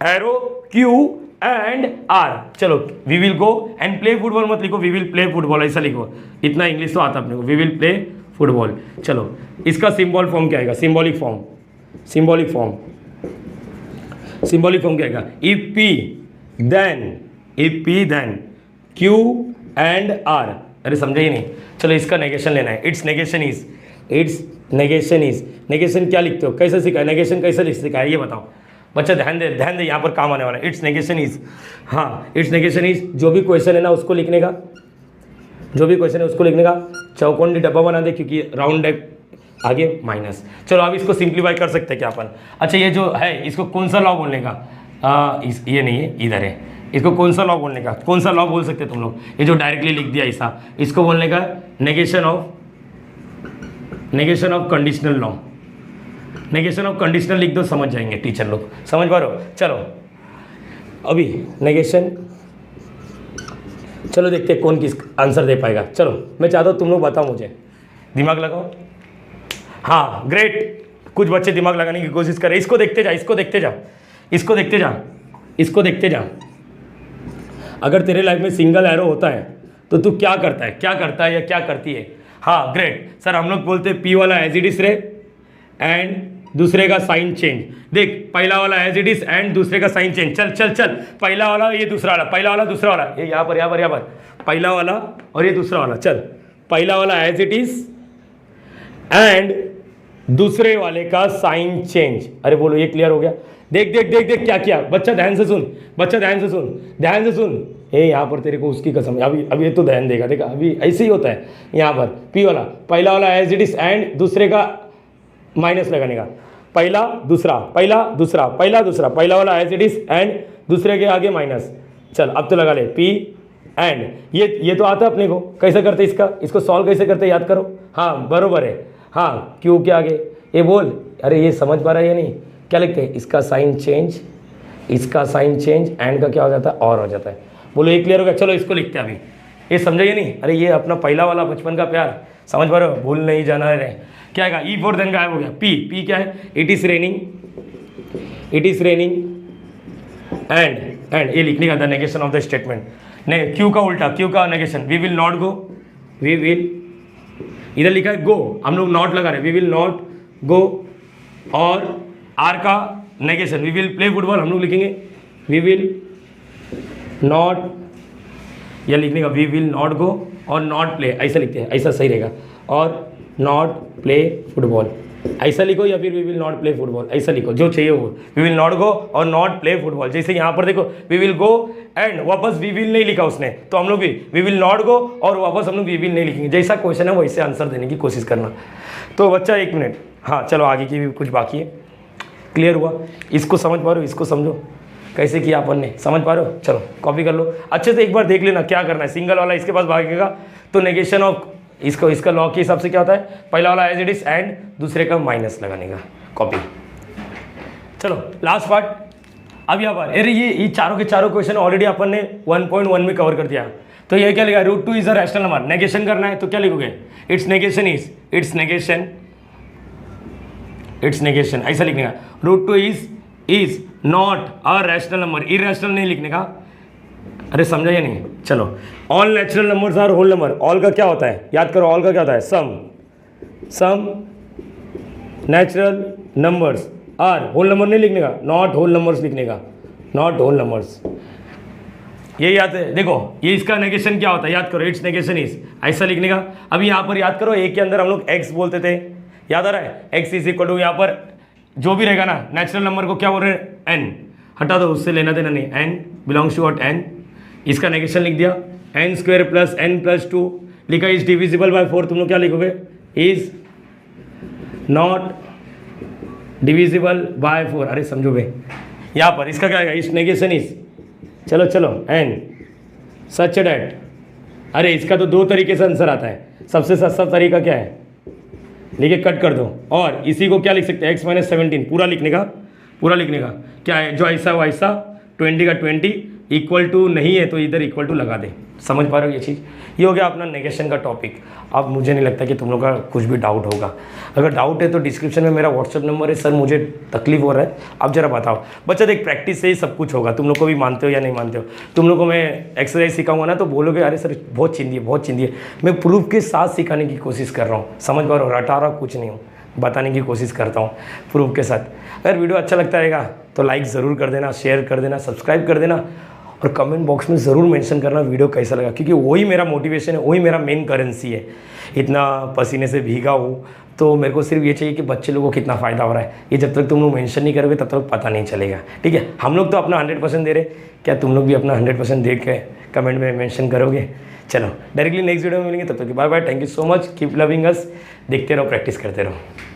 [SPEAKER 1] arrow Q and R. चलो we will go and play football मत लिखो, वी विल प्ले फुटबॉल ऐसा लिखो, इतना इंग्लिश तो आता अपने को, वी विल प्ले फुटबॉल। चलो इसका सिंबल फॉर्म क्या आएगा, सिंबॉलिक फॉर्म क्या आएगा, if P then Q and R. अरे समझे ही नहीं, चलो इसका नेगेशन लेना है, इट्स नेगेशन इज, नेगेशन क्या लिखते हो, कैसे सीखा है, नेगेशन कैसे लिख सीखा है ये बताओ बच्चा, ध्यान दे यहाँ पर काम आने वाला है। इट्स नेगेशन इज, हाँ इट्स नेगेशन इज, जो भी क्वेश्चन है ना उसको लिखने का, चौकोनी डब्बा बना दे क्योंकि राउंड है आगे माइनस। चलो अब इसको सिंप्लीफाई कर सकते हैं क्या अपन। अच्छा ये जो है इसको कौन सा लॉ बोलने का, ये नहीं है इधर है, इसको कौन सा लॉ बोलने का, कौन सा लॉ बोल सकते हैं तुम लोग, ये जो डायरेक्टली लिख दिया ऐसा, इसको बोलने का negation of conditional law. Negation of conditional लिख दो, समझ जाएंगे टीचर लोग, समझ पा रहे हो। चलो अभी नेगेशन, चलो देखते हैं कौन किस आंसर दे पाएगा। चलो मैं चाहता हूँ तुम लोग बताओ, मुझे दिमाग लगाओ। हाँ ग्रेट, कुछ बच्चे दिमाग लगाने की कोशिश करें। इसको देखते जा। अगर तेरे लाइफ में सिंगल एरो होता है तो तू क्या करता है या क्या करती है। हाँ ग्रेट सर, हम लोग बोलते हैं पी वाला एज इट इज रे एंड दूसरे का साइन चेंज। देख पहला वाला एज इट इज एंड दूसरे का साइन चेंज। चल पहला वाला ये दूसरा वाला, पहला वाला दूसरा वाला, ये यहाँ पर पहला वाला और ये दूसरा वाला। चल पहला वाला एज इट इज एंड दूसरे वाले का साइन चेंज। अरे बोलो ये क्लियर हो गया। देख क्या किया बच्चा, ध्यान से सुन। ए यहाँ पर तेरे को उसकी कसम, अभी ये तो ध्यान देगा, देखा अभी ऐसे ही होता है। यहाँ पर पी वाला, पहला वाला एज इट इज एंड दूसरे का माइनस लगाने का, पहला दूसरा, पहला वाला एज इट इज एंड दूसरे के आगे माइनस। चल अब तो लगा ले पी एंड, ये तो आता है अपने को, कैसे करते इसको सॉल्व कैसे करते याद करो। हाँ बरोबर है, हाँ क्यों के आगे ये बोल। अरे ये समझ पा रहा है या नहीं, क्या लिखते हैं, इसका साइन चेंज एंड का क्या हो जाता है और हो जाता है। बोलो ये क्लियर हो गया। चलो इसको लिखते हैं अभी, ये समझाइए नहीं। अरे ये अपना पहला वाला बचपन का प्यार, समझ पा रहे हो, भूल नहीं जाना है। क्या आएगा, ई फोर देन गायब हो गया, पी क्या है, इट इज रेनिंग एंड ये लिखने का था नेगेशन ऑफ द स्टेटमेंट। नहीं क्यू का उल्टा, क्यू का negation, we will not go, इधर लिखा है गो, हम लोग नॉट लगा रहे, वी विल नॉट गो। और आर का negation, we will play football, हम लोग लिखेंगे वी विल नॉट, या लिखने का वी विल नॉट गो और नॉट प्ले, ऐसा लिखते हैं, ऐसा सही रहेगा। और नॉट प्ले फुटबॉल, ऐसा लिखो या फिर we will not play football, ऐसा लिखो जो चाहिए वो, वी विल नॉट गो और नॉट प्ले फुटबॉल। जैसे यहाँ पर देखो वी विल गो एंड वापस वी विल नहीं लिखा उसने, तो हम लोग भी वी विल नॉट गो और वापस हम लोग वी विल नहीं लिखेंगे। जैसा क्वेश्चन है वैसे आंसर देने की कोशिश करना। तो बच्चा 1 मिनट, हाँ चलो आगे की भी कुछ बाकी है। क्लियर हुआ? इसको समझ पा रहे हो, इसको समझो कैसे किया अपन ने, समझ पा रहे हो? चलो कॉपी कर लो अच्छे से, एक बार देख लेना क्या करना है। सिंगल वाला इसके पास भागेगा तो नेगेशन ऑफ इसको, इसका लॉ के हिसाब से क्या होता है, पहला वाला एज इट इज एंड दूसरे का माइनस लगाने का। कॉपी। चलो लास्ट पार्ट। अब यहाँ पर अरे ये चारों के चारों क्वेश्चन ऑलरेडी अपन ने 1.1 में कवर कर दिया। तो ये क्या लिखा, √2 is a rational number, negation करना है तो क्या लिखोगे, its negation is, its negation ऐसा लिखने का। √2 is not a rational number, irrational नहीं लिखने का। अरे समझा या नहीं? चलो all natural numbers are whole number. All का क्या होता है, याद करो, ऑल का क्या होता है, some natural numbers are, whole number नहीं लिखने का, नॉट होल नंबर्स लिखने का, नॉट होल नंबर्स। ये याद है, देखो ये इसका नेगेशन क्या होता है, याद करो, इट्स नेगेशन इज, ऐसा लिखने का। अभी यहाँ पर याद करो, एक के अंदर हम लोग एक्स बोलते थे, याद आ रहा है, एक्स इज इक्वल टू, यहाँ पर जो भी रहेगा ना नेचुरल नंबर को क्या बोल रहे हैं, एन, हटा दो, उससे लेना देना नहीं, N belongs to what, N. इसका नेगेशन लिख दिया, N square plus N plus 2 लिखा, इज डिविजिबल बाय 4, तुम लोग क्या लिखोगे, इज नॉट डिविजिबल बाय 4। अरे समझो भाई, यहाँ पर इसका क्या है, इस नेगेशन इज, चलो चलो एन सच डैट। अरे इसका तो 2 तरीके से आंसर आता है, सबसे सस्ता तरीका क्या है, लिखे कट कर दो, और इसी को क्या लिख सकते हैं, x-17 पूरा लिखने का, पूरा लिखने का क्या है, जो ऐसा वैसा 20 का 20 इक्वल टू नहीं है तो इधर इक्वल टू लगा दे। समझ पा रहे हो ये चीज़? ये हो गया अपना नेगेशन का टॉपिक। अब मुझे नहीं लगता कि तुम लोग का कुछ भी डाउट होगा। अगर डाउट है तो डिस्क्रिप्शन में मेरा व्हाट्सअप नंबर है, सर मुझे तकलीफ हो रहा है, आप जरा बताओ। बच्चा देख, प्रैक्टिस से ही सब कुछ होगा, तुम लोग को भी मानते हो या नहीं मानते हो। तुम लोग को मैं एक्सरसाइज सिखाऊंगा ना तो बोलोगे अरे सर बहुत चिंदी है, बहुत चिंदी है। मैं प्रूफ के साथ सिखाने की कोशिश कर रहा हूँ, समझ पा रहे हो, रटा रहा कुछ नहीं हूँ, बताने की कोशिश करता हूँ प्रूफ के साथ। अगर वीडियो अच्छा लगता रहेगा तो लाइक ज़रूर कर देना, शेयर कर देना, सब्सक्राइब कर देना, और कमेंट बॉक्स में ज़रूर मेंशन करना वीडियो कैसा लगा, क्योंकि वही मेरा मोटिवेशन है, वही मेरा मेन करेंसी है। इतना पसीने से भीगा हूँ तो मेरे को सिर्फ ये चाहिए कि बच्चे लोगों को कितना फ़ायदा हो रहा है। ये जब तक तुम लोग मेंशन नहीं करोगे तब तक पता नहीं चलेगा, ठीक है। हम लोग तो अपना 100% दे रहे, क्या तुम लोग भी अपना 100% दे के कमेंट में मेंशन करोगे? चलो डायरेक्टली नेक्स्ट वीडियो में मिलेंगे, तब तक bye bye, thank you so much, keep loving us, देखते रहो, प्रैक्टिस करते रहो।